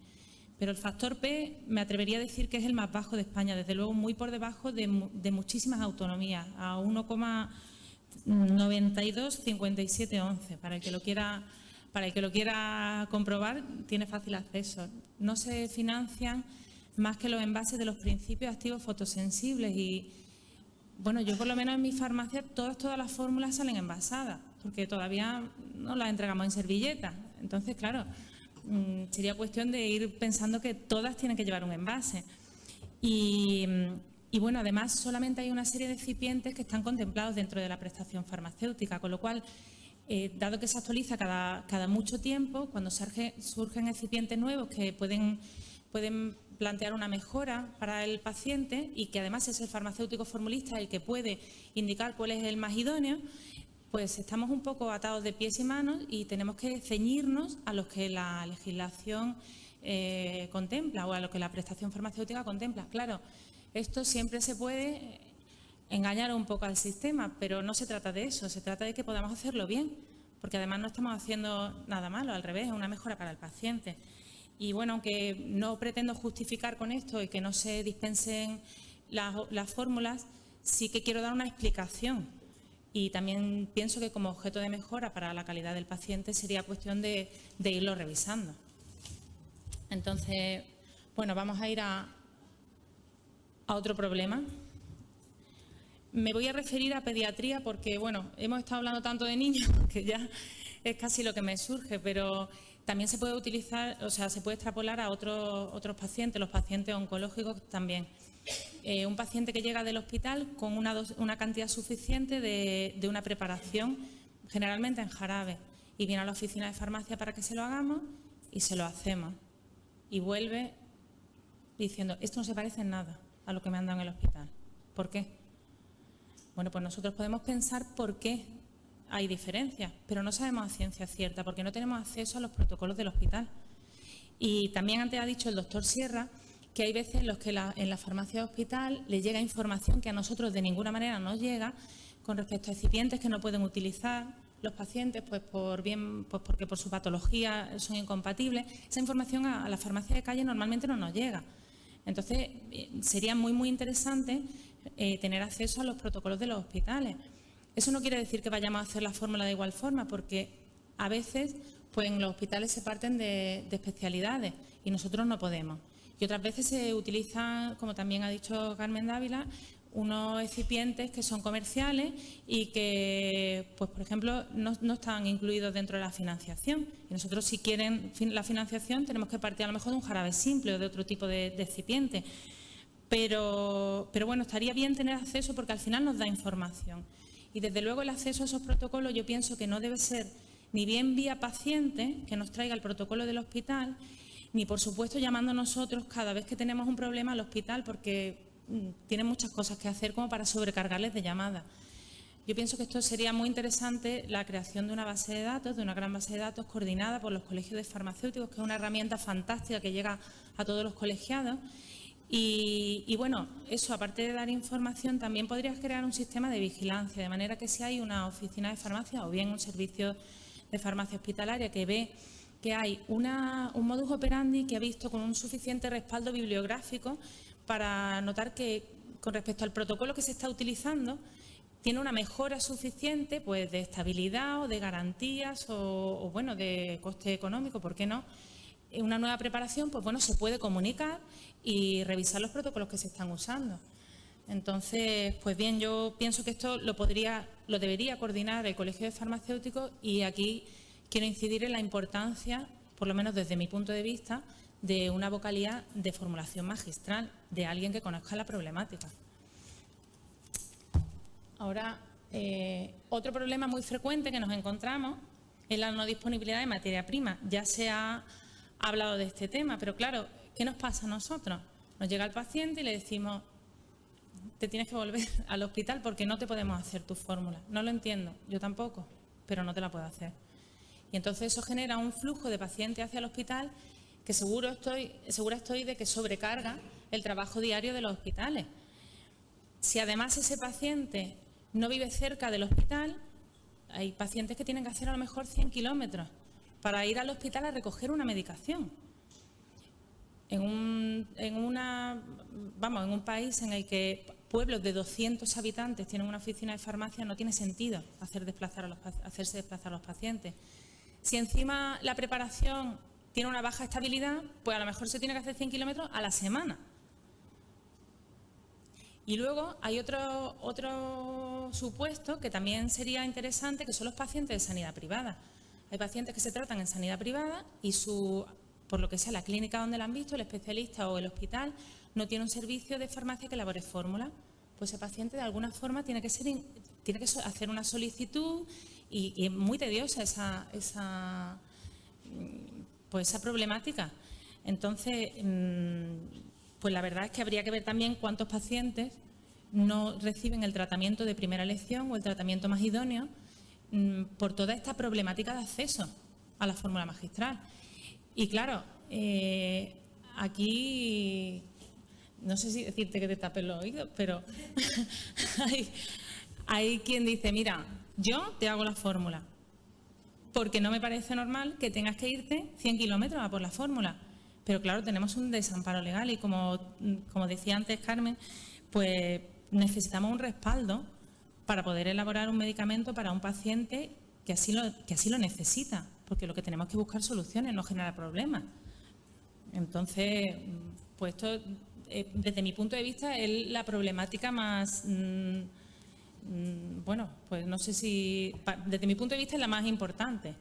Pero el factor P me atrevería a decir que es el más bajo de España, desde luego muy por debajo de muchísimas autonomías, a 1,925711. Para el que lo quiera comprobar, tiene fácil acceso. No se financian más que los envases de los principios activos fotosensibles y, bueno, yo por lo menos en mi farmacia todas las fórmulas salen envasadas, porque todavía no las entregamos en servilletas. Entonces, claro, sería cuestión de ir pensando que todas tienen que llevar un envase. Y bueno, además solamente hay una serie de excipientes que están contemplados dentro de la prestación farmacéutica, con lo cual, dado que se actualiza cada mucho tiempo, cuando surgen excipientes nuevos que pueden plantear una mejora para el paciente y que además es el farmacéutico formulista el que puede indicar cuál es el más idóneo, pues estamos un poco atados de pies y manos y tenemos que ceñirnos a lo que la legislación contempla o a lo que la prestación farmacéutica contempla. Claro, esto siempre se puede engañar un poco al sistema, pero no se trata de eso, se trata de que podamos hacerlo bien, porque además no estamos haciendo nada malo, al revés, es una mejora para el paciente. Y bueno, aunque no pretendo justificar con esto y que no se dispensen las fórmulas, sí que quiero dar una explicación. Y también pienso que como objeto de mejora para la calidad del paciente sería cuestión de irlo revisando. Entonces, bueno, vamos a ir a otro problema. Me voy a referir a pediatría porque, bueno, hemos estado hablando tanto de niños que ya es casi lo que me surge, pero también se puede utilizar, o sea, se puede extrapolar a otros pacientes, los pacientes oncológicos también. Un paciente que llega del hospital con una cantidad suficiente de una preparación, generalmente en jarabe, y viene a la oficina de farmacia para que se lo hagamos y se lo hacemos. Y vuelve diciendo, esto no se parece en nada a lo que me han dado en el hospital. ¿Por qué? Bueno, pues nosotros podemos pensar por qué hay diferencias, pero no sabemos a ciencia cierta, porque no tenemos acceso a los protocolos del hospital. Y también antes ha dicho el doctor Sierra que hay veces en los que en la farmacia de hospital les llega información que a nosotros de ninguna manera nos llega con respecto a excipientes que no pueden utilizar los pacientes, pues porque por su patología son incompatibles. Esa información a la farmacia de calle normalmente no nos llega. Entonces, sería muy interesante tener acceso a los protocolos de los hospitales. Eso no quiere decir que vayamos a hacer la fórmula de igual forma, porque a veces pues en los hospitales se parten de especialidades y nosotros no podemos. Y otras veces se utilizan, como también ha dicho Carmen Dávila, unos excipientes que son comerciales y que, pues por ejemplo, no están incluidos dentro de la financiación. Y nosotros, si quieren la financiación, tenemos que partir a lo mejor de un jarabe simple o de otro tipo de excipiente. Pero bueno, estaría bien tener acceso porque al final nos da información. Y desde luego el acceso a esos protocolos yo pienso que no debe ser ni bien vía paciente, que nos traiga el protocolo del hospital, ni por supuesto llamando nosotros cada vez que tenemos un problema al hospital, porque tienen muchas cosas que hacer como para sobrecargarles de llamadas. Yo pienso que esto sería muy interesante, la creación de una base de datos, de una gran base de datos coordinada por los colegios de farmacéuticos, que es una herramienta fantástica que llega a todos los colegiados. Y bueno, eso, aparte de dar información, también podrías crear un sistema de vigilancia, de manera que si hay una oficina de farmacia o bien un servicio de farmacia hospitalaria que ve que hay un modus operandi que ha visto con un suficiente respaldo bibliográfico para notar que con respecto al protocolo que se está utilizando tiene una mejora suficiente pues de estabilidad o de garantías o bueno, de coste económico, ¿por qué no? Una nueva preparación, pues bueno, se puede comunicar y revisar los protocolos que se están usando. Entonces, pues bien, yo pienso que esto lo debería coordinar el Colegio de Farmacéuticos y aquí quiero incidir en la importancia, por lo menos desde mi punto de vista, de una vocalía de formulación magistral, de alguien que conozca la problemática. Ahora, otro problema muy frecuente que nos encontramos es la no disponibilidad de materia prima. Ya se ha hablado de este tema, pero claro, ¿qué nos pasa a nosotros? Nos llega el paciente y le decimos, te tienes que volver al hospital porque no te podemos hacer tu fórmula. No lo entiendo, yo tampoco, pero no te la puedo hacer. Y entonces eso genera un flujo de pacientes hacia el hospital que segura estoy de que sobrecarga el trabajo diario de los hospitales. Si además ese paciente no vive cerca del hospital, hay pacientes que tienen que hacer a lo mejor 100 kilómetros para ir al hospital a recoger una medicación. En un país en el que pueblos de 200 habitantes tienen una oficina de farmacia, no tiene sentido hacerse desplazar a los pacientes. Si encima la preparación tiene una baja estabilidad, pues a lo mejor se tiene que hacer 100 kilómetros a la semana. Y luego hay otro supuesto que también sería interesante, que son los pacientes de sanidad privada. Hay pacientes que se tratan en sanidad privada y por lo que sea la clínica donde la han visto, el especialista o el hospital, no tiene un servicio de farmacia que elabore fórmula. Pues ese paciente de alguna forma tiene que hacer una solicitud y es muy tediosa esa problemática. Entonces, pues la verdad es que habría que ver también cuántos pacientes no reciben el tratamiento de primera elección o el tratamiento más idóneo por toda esta problemática de acceso a la fórmula magistral. Y claro, aquí, no sé si decirte que te tapes los oídos, pero hay quien dice, mira, yo te hago la fórmula, porque no me parece normal que tengas que irte 100 kilómetros a por la fórmula. Pero claro, tenemos un desamparo legal y como decía antes Carmen, pues necesitamos un respaldo para poder elaborar un medicamento para un paciente que así lo necesita, porque lo que tenemos que buscar soluciones, no generar problemas. Entonces, pues esto, desde mi punto de vista, es la problemática más, bueno, pues no sé si, desde mi punto de vista es la más importante.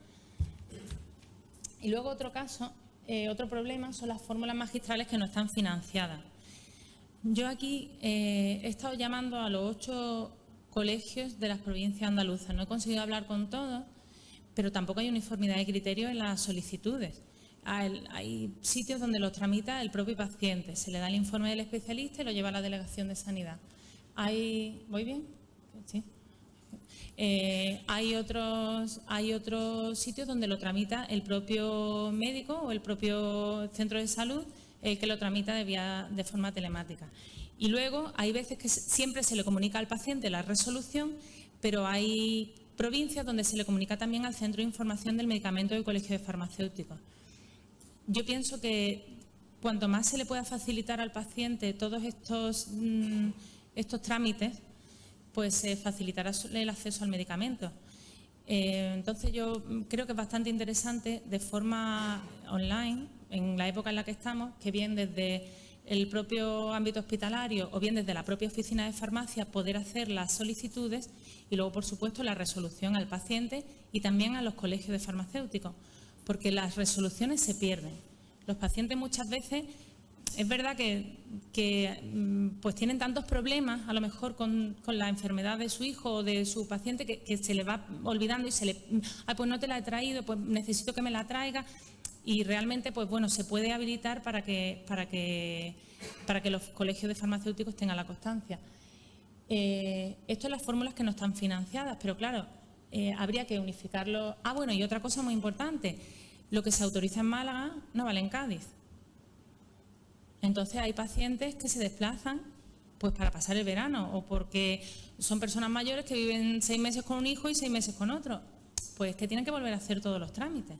Y luego otro caso, otro problema son las fórmulas magistrales que no están financiadas. Yo aquí he estado llamando a los 8 colegios de las provincias andaluzas. No he conseguido hablar con todos, pero tampoco hay uniformidad de criterios en las solicitudes. Hay sitios donde los tramita el propio paciente, se le da el informe del especialista y lo lleva a la delegación de sanidad. ¿Voy bien? ¿Sí? Hay otros sitios donde lo tramita el propio médico o el propio centro de salud, que lo tramita de forma telemática. Y luego hay veces que siempre se le comunica al paciente la resolución, pero hay provincias donde se le comunica también al Centro de Información del Medicamento del Colegio de Farmacéuticos. Yo pienso que cuanto más se le pueda facilitar al paciente todos estos trámites, pues se facilitará el acceso al medicamento. Entonces yo creo que es bastante interesante de forma online, en la época en la que estamos, que bien desde el propio ámbito hospitalario o bien desde la propia oficina de farmacia poder hacer las solicitudes y luego, por supuesto, la resolución al paciente y también a los colegios de farmacéuticos, porque las resoluciones se pierden. Los pacientes muchas veces, es verdad que pues tienen tantos problemas, a lo mejor con la enfermedad de su hijo o de su paciente, que se le va olvidando y pues no te la he traído, pues necesito que me la traiga. Y realmente, pues bueno, se puede habilitar para que los colegios de farmacéuticos tengan la constancia. Esto son las fórmulas que no están financiadas, pero claro, habría que unificarlo. Ah, bueno, y otra cosa muy importante, lo que se autoriza en Málaga no vale en Cádiz. Entonces hay pacientes que se desplazan pues para pasar el verano o porque son personas mayores que viven 6 meses con un hijo y 6 meses con otro. Pues que tienen que volver a hacer todos los trámites.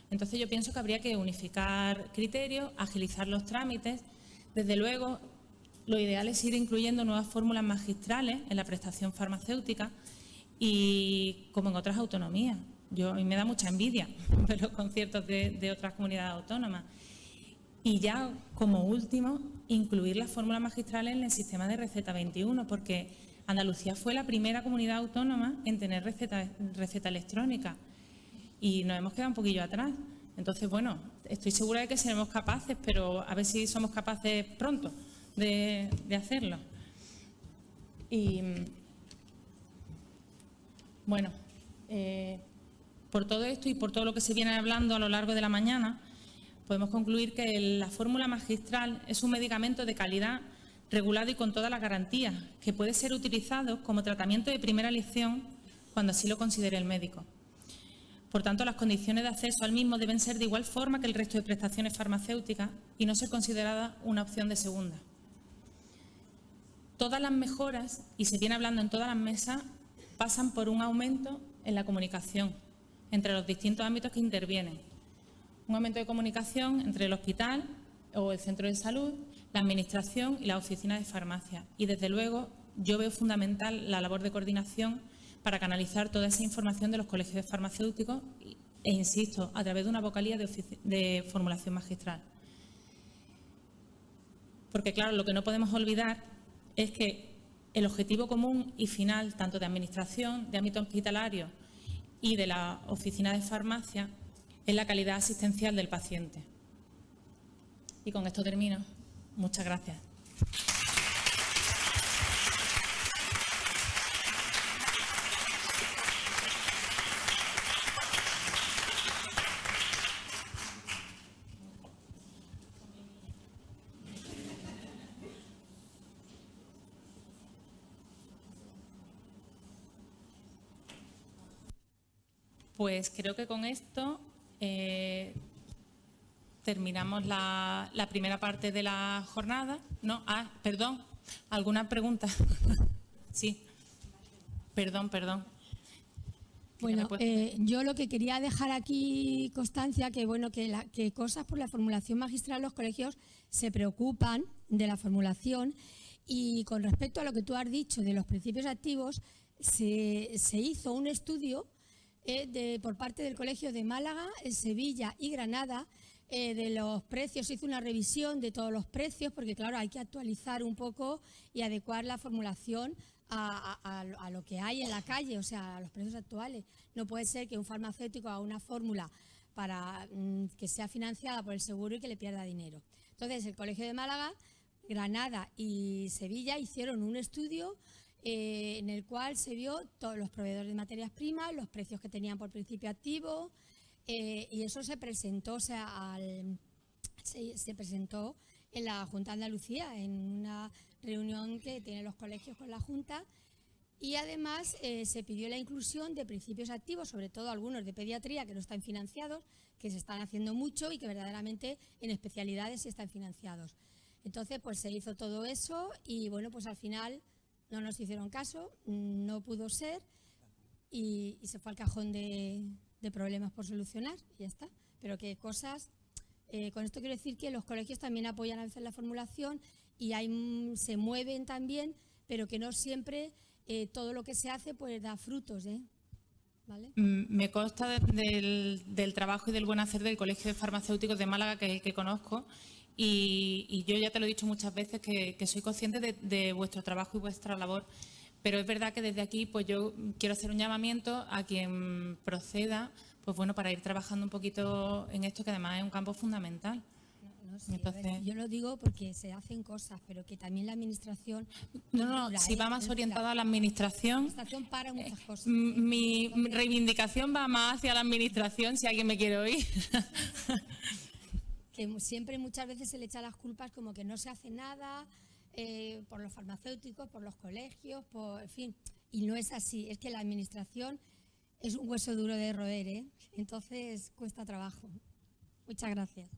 Entonces yo pienso que habría que unificar criterios, agilizar los trámites. Desde luego, lo ideal es ir incluyendo nuevas fórmulas magistrales en la prestación farmacéutica y como en otras autonomías. A mí me da mucha envidia ver los conciertos de otras comunidades autónomas. Y ya, como último, incluir las fórmulas magistrales en el sistema de receta 21, porque Andalucía fue la primera comunidad autónoma en tener receta electrónica. Y nos hemos quedado un poquillo atrás. Entonces, bueno, estoy segura de que seremos capaces, pero a ver si somos capaces pronto de hacerlo. Y, bueno, por todo esto y por todo lo que se viene hablando a lo largo de la mañana, podemos concluir que la fórmula magistral es un medicamento de calidad regulado y con todas las garantías, que puede ser utilizado como tratamiento de primera elección cuando así lo considere el médico. Por tanto, las condiciones de acceso al mismo deben ser de igual forma que el resto de prestaciones farmacéuticas y no ser considerada una opción de segunda. Todas las mejoras, y se viene hablando en todas las mesas, pasan por un aumento en la comunicación entre los distintos ámbitos que intervienen. Un aumento de comunicación entre el hospital o el centro de salud, la administración y la oficina de farmacia. Y, desde luego, yo veo fundamental la labor de coordinación para canalizar toda esa información de los colegios de farmacéuticos e, insisto, a través de una vocalía de formulación magistral. Porque, claro, lo que no podemos olvidar es que el objetivo común y final, tanto de administración, de ámbito hospitalario y de la oficina de farmacia, es la calidad asistencial del paciente. Y con esto termino. Muchas gracias. Pues creo que con esto terminamos la primera parte de la jornada. No, perdón, ¿alguna pregunta? Sí, perdón. Bueno, yo lo que quería dejar aquí constancia, que cosas por la formulación magistral, los colegios se preocupan de la formulación y con respecto a lo que tú has dicho de los principios activos, se hizo un estudio por parte del Colegio de Málaga, Sevilla y Granada, de los precios. Se hizo una revisión de todos los precios porque, claro, hay que actualizar un poco y adecuar la formulación a lo que hay en la calle, o sea, a los precios actuales. No puede ser que un farmacéutico haga una fórmula para que sea financiada por el seguro y que le pierda dinero. Entonces, el Colegio de Málaga, Granada y Sevilla hicieron un estudio en el cual se vio todos los proveedores de materias primas, los precios que tenían por principio activo, y eso se presentó, se presentó en la Junta de Andalucía, en una reunión que tienen los colegios con la Junta, Y además se pidió la inclusión de principios activos, sobre todo algunos de pediatría que no están financiados, que se están haciendo mucho y que verdaderamente en especialidades sí están financiados. Entonces, pues se hizo todo eso y bueno, pues al final no nos hicieron caso, no pudo ser y se fue al cajón de problemas por solucionar y ya está. Pero que cosas, con esto quiero decir que los colegios también apoyan a veces la formulación y se mueven también, pero que no siempre todo lo que se hace pues da frutos, ¿vale? Me consta del trabajo y del buen hacer del Colegio de Farmacéuticos de Málaga que conozco y yo ya te lo he dicho muchas veces que soy consciente de vuestro trabajo y vuestra labor, pero es verdad que desde aquí pues yo quiero hacer un llamamiento a quien proceda, pues bueno, para ir trabajando un poquito en esto que además es un campo fundamental. No sé, entonces, yo lo digo porque se hacen cosas, pero que también la administración... No, si va más orientada a la administración... La administración para muchas cosas. Mi reivindicación va más hacia la administración, si alguien me quiere oír. Que siempre muchas veces se le echa las culpas como que no se hace nada por los farmacéuticos, por los colegios, en fin. Y no es así, es que la administración es un hueso duro de roer, entonces cuesta trabajo. Muchas gracias.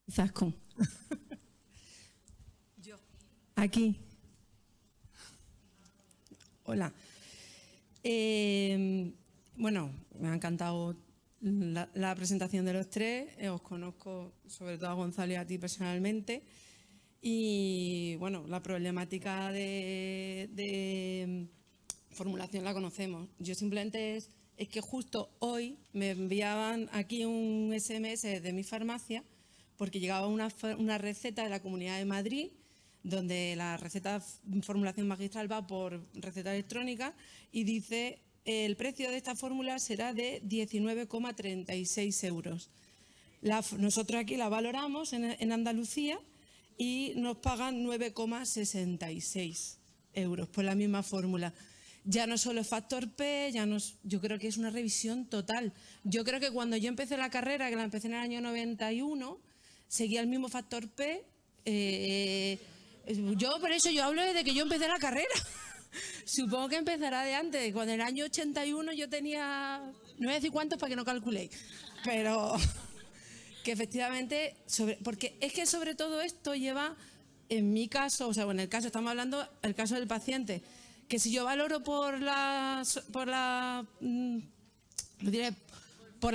Izaskun. Yo. Aquí. Hola. Bueno, me ha encantado la presentación de los tres. Os conozco, sobre todo a Gonzalo y a ti personalmente. Y bueno, la problemática de formulación la conocemos. Yo simplemente es que justo hoy me enviaban aquí un SMS de mi farmacia porque llegaba una receta de la Comunidad de Madrid donde la receta de formulación magistral va por receta electrónica y dice el precio de esta fórmula será de 19,36 euros. Nosotros aquí la valoramos en Andalucía y nos pagan 9,66 euros por la misma fórmula. Ya no solo es factor P, yo creo que es una revisión total. Yo creo que cuando yo empecé la carrera, que la empecé en el año 91, seguía el mismo factor P. Por eso yo hablo desde que yo empecé la carrera. Supongo que empezará de antes. Cuando en el año 81 yo tenía, no voy a decir cuántos para que no calculéis, pero que efectivamente, porque es que sobre todo esto lleva, en mi caso, o sea, en el caso, estamos hablando del caso del paciente, que si yo valoro por la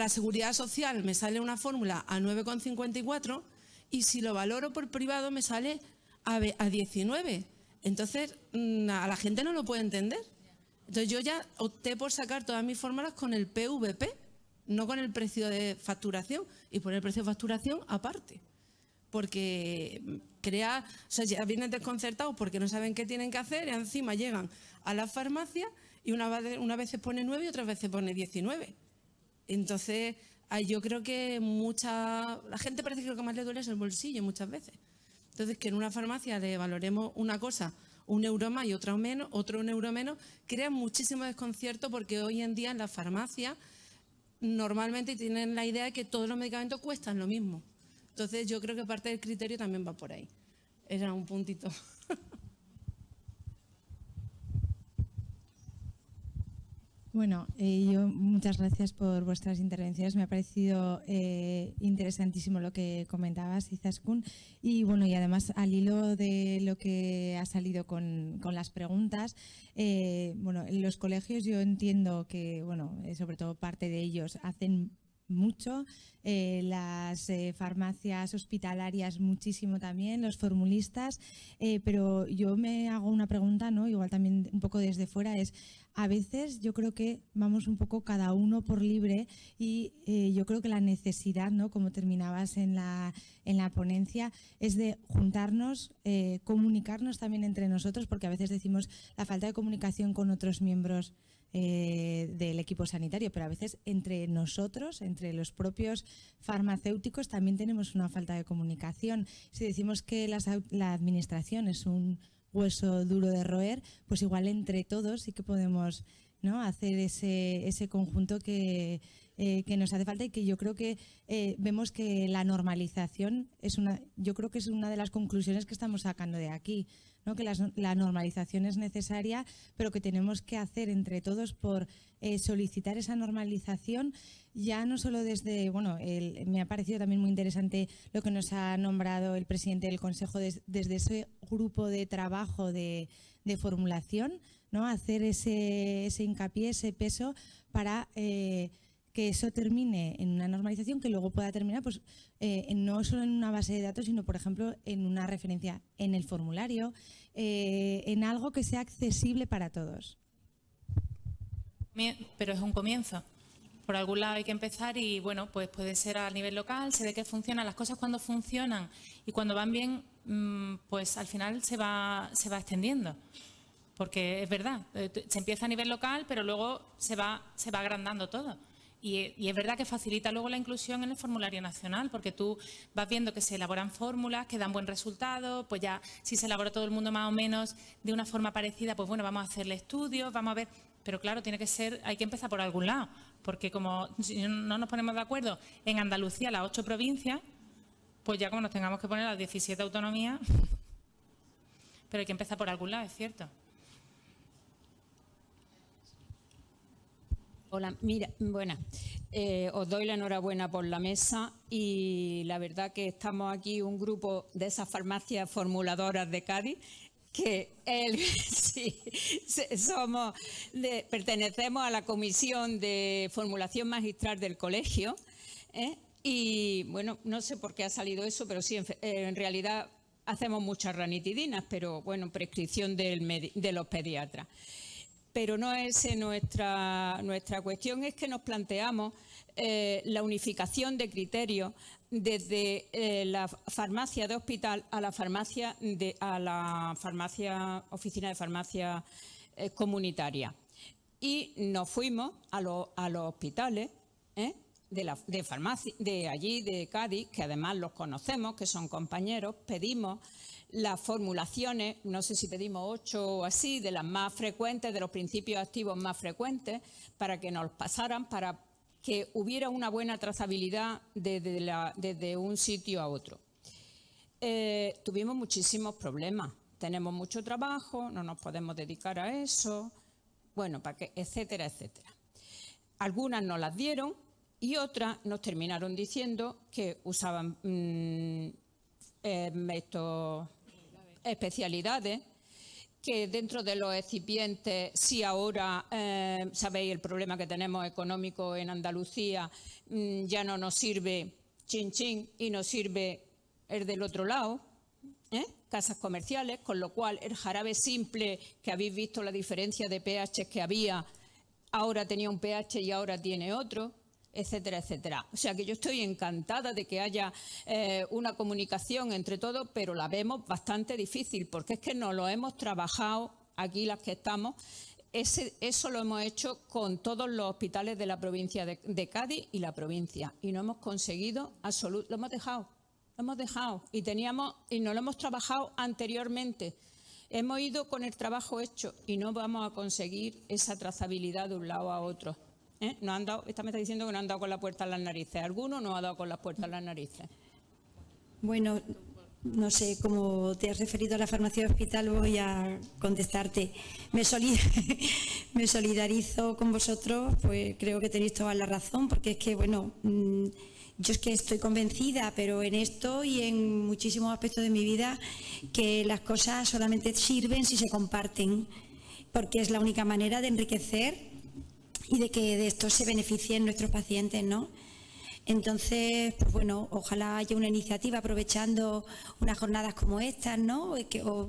seguridad social me sale una fórmula a 9,54 y si lo valoro por privado me sale a 19. Entonces, a la gente no lo puede entender. Entonces, yo ya opté por sacar todas mis fórmulas con el PVP, no con el precio de facturación, y poner el precio de facturación aparte. Porque o sea, ya vienen desconcertados porque no saben qué tienen que hacer y encima llegan a la farmacia y una vez se pone 9 y otras veces pone 19. Entonces, yo creo que la gente parece que lo que más le duele es el bolsillo muchas veces. Entonces, que en una farmacia le valoremos una cosa, 1 euro más y otra menos, otro 1 euro menos, crea muchísimo desconcierto porque hoy en día en la farmacia normalmente tienen la idea de que todos los medicamentos cuestan lo mismo. Entonces, yo creo que parte del criterio también va por ahí. Era un puntito. Bueno, muchas gracias por vuestras intervenciones. Me ha parecido interesantísimo lo que comentabas, Izaskun. Y bueno, y además al hilo de lo que ha salido con las preguntas, bueno, en los colegios yo entiendo que, bueno, sobre todo parte de ellos hacen mucho, las farmacias hospitalarias muchísimo también, los formulistas, pero yo me hago una pregunta, ¿no? Igual también un poco desde fuera, es a veces yo creo que vamos un poco cada uno por libre y yo creo que la necesidad, ¿no? Como terminabas en la ponencia, es de juntarnos, comunicarnos también entre nosotros, porque a veces decimos la falta de comunicación con otros miembros del equipo sanitario, pero a veces entre nosotros, entre los propios farmacéuticos, también tenemos una falta de comunicación. Si decimos que la administración es un hueso duro de roer, pues igual entre todos sí que podemos, ¿no?, hacer ese conjunto que que nos hace falta y que yo creo que vemos que la normalización yo creo que es una de las conclusiones que estamos sacando de aquí, ¿no? Que la normalización es necesaria, pero que tenemos que hacer entre todos por solicitar esa normalización, ya no solo desde, bueno, me ha parecido también muy interesante lo que nos ha nombrado el presidente del Consejo desde ese grupo de trabajo de formulación, ¿no? Hacer ese hincapié, ese peso para que eso termine en una normalización que luego pueda terminar pues, no solo en una base de datos, sino, por ejemplo, en una referencia en el formulario, en algo que sea accesible para todos. Pero es un comienzo. Por algún lado hay que empezar y, bueno, pues puede ser a nivel local, se ve que funcionan. Las cosas cuando funcionan y cuando van bien, pues al final se va extendiendo. Porque es verdad, se empieza a nivel local, pero luego se va agrandando todo. Y es verdad que facilita luego la inclusión en el formulario nacional, porque tú vas viendo que se elaboran fórmulas que dan buen resultado, pues ya si se elabora todo el mundo más o menos de una forma parecida, pues bueno, vamos a hacerle estudios, vamos a ver. Pero claro, hay que empezar por algún lado, porque como si no nos ponemos de acuerdo en Andalucía, las 8 provincias, pues ya como nos tengamos que poner las 17 autonomías, pero hay que empezar por algún lado, es cierto. Hola, mira, buenas. Os doy la enhorabuena por la mesa y la verdad que estamos aquí un grupo de esas farmacias formuladoras de Cádiz que sí, pertenecemos a la Comisión de Formulación Magistral del Colegio y bueno, no sé por qué ha salido eso, pero sí, en realidad hacemos muchas ranitidinas, pero bueno, prescripción de los pediatras. Pero no es nuestra cuestión, es que nos planteamos la unificación de criterios desde la farmacia de hospital a la oficina de farmacia comunitaria. Y nos fuimos a los hospitales de allí, de Cádiz, que además los conocemos, que son compañeros, pedimos las formulaciones, no sé si pedimos 8 o así, de las más frecuentes, de los principios activos más frecuentes, para que nos pasaran, para que hubiera una buena trazabilidad desde un sitio a otro. Tuvimos muchísimos problemas, tenemos mucho trabajo, no nos podemos dedicar a eso, bueno, etcétera, etcétera. Algunas nos las dieron y otras nos terminaron diciendo que usaban especialidades, que dentro de los excipientes, si ahora sabéis el problema que tenemos económico en Andalucía, ya no nos sirve chin chin y nos sirve el del otro lado, casas comerciales, con lo cual el jarabe simple, que habéis visto la diferencia de pH que había, ahora tenía un pH y ahora tiene otro, etcétera, etcétera. O sea que yo estoy encantada de que haya una comunicación entre todos, pero la vemos bastante difícil, porque es que no lo hemos trabajado aquí las que estamos. Eso lo hemos hecho con todos los hospitales de la provincia de Cádiz y la provincia, y no hemos conseguido lo hemos dejado y no lo hemos trabajado anteriormente. Hemos ido con el trabajo hecho y no vamos a conseguir esa trazabilidad de un lado a otro. Nos han dado, esta me está diciendo que no han dado con la puerta en las narices. ¿Alguno no ha dado con las puertas en las narices? Bueno, no sé, como te has referido a la farmacia de hospital, voy a contestarte. Me solidarizo con vosotros, pues creo que tenéis toda la razón, porque es que, bueno, yo es que estoy convencida, pero en esto y en muchísimos aspectos de mi vida, que las cosas solamente sirven si se comparten, porque es la única manera de enriquecer y de que de esto se beneficien nuestros pacientes, ¿no? Entonces, pues bueno, ojalá haya una iniciativa aprovechando unas jornadas como estas, ¿no? O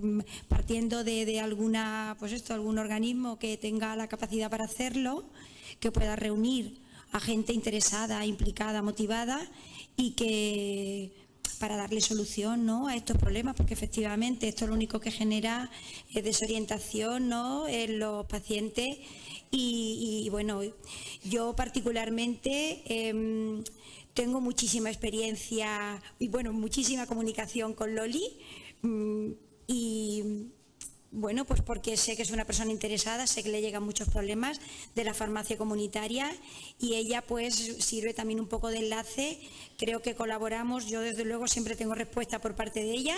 partiendo de alguna, pues esto, algún organismo que tenga la capacidad para hacerlo, que pueda reunir a gente interesada, implicada, motivada y que para darle solución, ¿no?, a estos problemas, porque efectivamente esto lo único que genera es desorientación, ¿no?, en los pacientes. Y bueno, yo particularmente tengo muchísima experiencia y bueno, muchísima comunicación con Loli y Bueno, pues porque sé que es una persona interesada, sé que le llegan muchos problemas de la farmacia comunitaria y ella pues sirve también un poco de enlace. Creo que colaboramos, yo desde luego siempre tengo respuesta por parte de ella.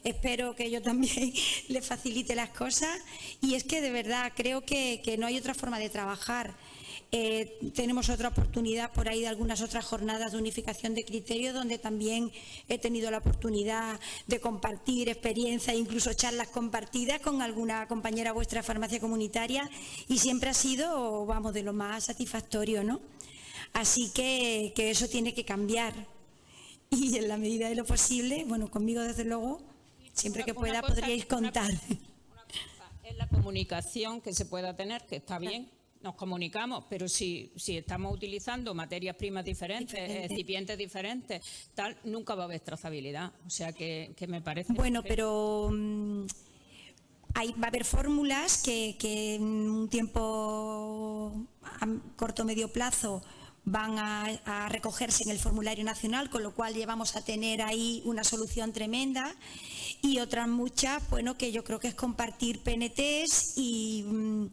Espero que yo también le facilite las cosas y es que de verdad creo que no hay otra forma de trabajar. Tenemos otra oportunidad por ahí de algunas otras jornadas de unificación de criterios donde también he tenido la oportunidad de compartir experiencia e incluso charlas compartidas con alguna compañera vuestra de farmacia comunitaria y siempre ha sido, vamos, de lo más satisfactorio, ¿no? Así que eso tiene que cambiar y en la medida de lo posible, bueno, conmigo desde luego, siempre que pueda podríais contar. Una cosa es la comunicación que se pueda tener, que está bien. Nos comunicamos, pero si estamos utilizando materias primas diferentes, recipientes diferentes, tal, nunca va a haber trazabilidad. O sea que me parece... Bueno, pero va a haber fórmulas que en un tiempo a corto o medio plazo van a recogerse en el formulario nacional, con lo cual llevamos a tener ahí una solución tremenda. Y otras muchas, bueno, que yo creo que es compartir PNTs y...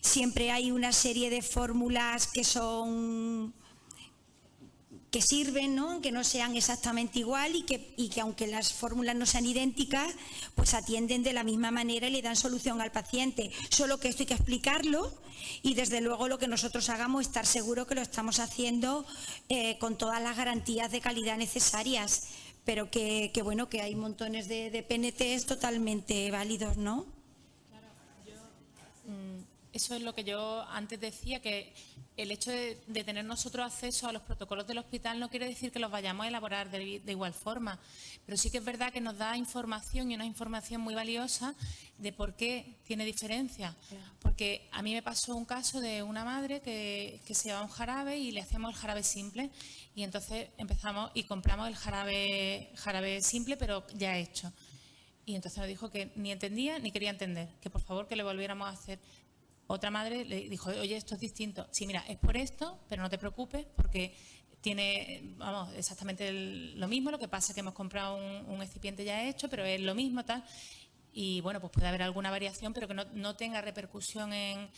siempre hay una serie de fórmulas que sirven, ¿no? Que no sean exactamente igual y que aunque las fórmulas no sean idénticas, pues atienden de la misma manera y le dan solución al paciente. Solo que esto hay que explicarlo y desde luego lo que nosotros hagamos estar seguro que lo estamos haciendo con todas las garantías de calidad necesarias. Pero que bueno, que hay montones de PNTs totalmente válidos, ¿no? Eso es lo que yo antes decía, que el hecho de tener nosotros acceso a los protocolos del hospital no quiere decir que los vayamos a elaborar de igual forma, pero sí que es verdad que nos da información y una información muy valiosa de por qué tiene diferencia. Porque a mí me pasó un caso de una madre que se llevaba un jarabe y le hacíamos el jarabe simple y entonces empezamos y compramos el jarabe simple pero ya hecho. Y entonces nos dijo que ni entendía ni quería entender, que por favor que le volviéramos a hacer. Otra madre le dijo, oye, esto es distinto. Sí, mira, es por esto, pero no te preocupes porque tiene, vamos, exactamente lo mismo. Lo que pasa es que hemos comprado un excipiente ya hecho, pero es lo mismo, tal. Y bueno, pues puede haber alguna variación, pero que no tenga repercusión en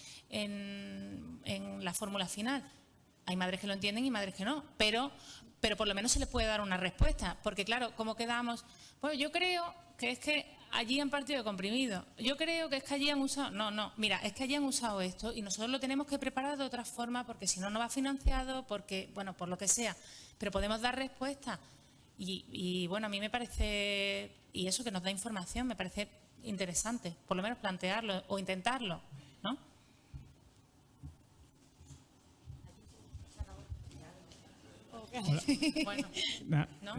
la fórmula final. Hay madres que lo entienden y madres que no, pero por lo menos se les puede dar una respuesta. Porque claro, ¿cómo quedamos? Bueno, yo creo que es que allí han partido de comprimido. Yo creo que es que allí han usado... No, mira, es que allí han usado esto y nosotros lo tenemos que preparar de otra forma porque si no, no va financiado, porque, bueno, por lo que sea. Pero podemos dar respuesta. Y bueno, a mí me parece... Y eso que nos da información me parece interesante. Por lo menos plantearlo o intentarlo, ¿no? Hola. Bueno, ¿no?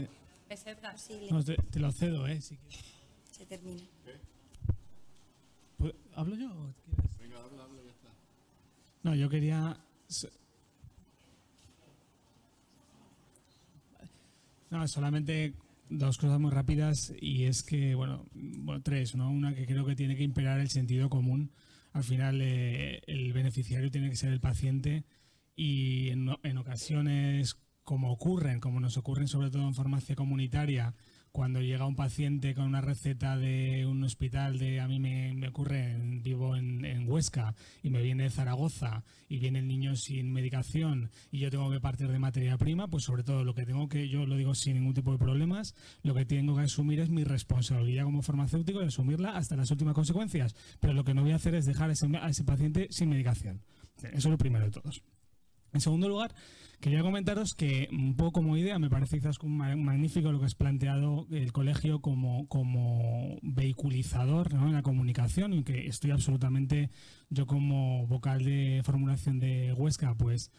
Es Edgar. No, te lo cedo, si quieres. Se termina. ¿Hablo yo o quieres? Venga, habla, ya está. No, yo quería... No, solamente dos cosas muy rápidas y es que, bueno, tres, ¿no? Una que creo que tiene que imperar el sentido común. Al final el beneficiario tiene que ser el paciente y en ocasiones como nos ocurren sobre todo en farmacia comunitaria, cuando llega un paciente con una receta de un hospital, a mí me ocurre, vivo en Huesca y me viene de Zaragoza y viene el niño sin medicación y yo tengo que partir de materia prima, pues sobre todo yo lo digo sin ningún tipo de problemas, lo que tengo que asumir es mi responsabilidad como farmacéutico y asumirla hasta las últimas consecuencias, pero lo que no voy a hacer es dejar a ese paciente sin medicación. Eso es lo primero de todos. En segundo lugar, quería comentaros que un poco como idea me parece quizás magnífico lo que has planteado el colegio como vehiculizador, ¿no?, en la comunicación, y que estoy absolutamente, yo como vocal de formulación de Huesca, pues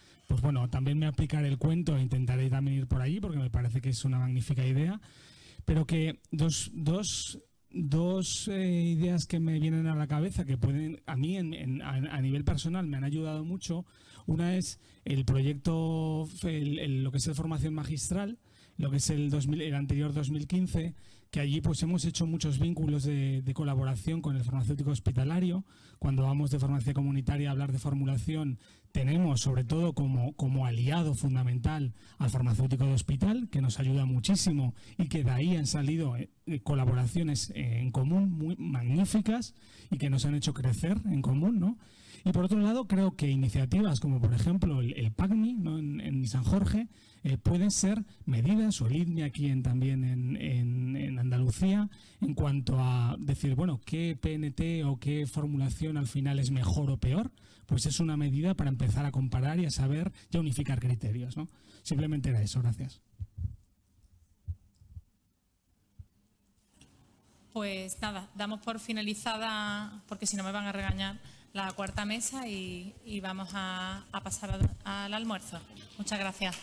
bueno, también me aplicaré el cuento e intentaré también ir por allí porque me parece que es una magnífica idea, pero que dos ideas que me vienen a la cabeza que pueden, a mí a nivel personal me han ayudado mucho. Una es el proyecto, lo que es el formación magistral, lo que es el anterior 2015, que allí pues hemos hecho muchos vínculos de colaboración con el farmacéutico hospitalario. Cuando vamos de farmacia comunitaria a hablar de formulación, tenemos sobre todo como aliado fundamental al farmacéutico de hospital, que nos ayuda muchísimo y que de ahí han salido colaboraciones en común muy magníficas y que nos han hecho crecer en común, ¿no? Y por otro lado, creo que iniciativas como por ejemplo el PACMI, ¿no? en San Jorge, pueden ser medidas, o el IDMI aquí también en Andalucía, en cuanto a decir, bueno, qué PNT o qué formulación al final es mejor o peor, pues es una medida para empezar a comparar y a saber y a unificar criterios, ¿no? Simplemente era eso, gracias. Pues nada, damos por finalizada, porque si no me van a regañar, la cuarta mesa y vamos a pasar al almuerzo. Muchas gracias.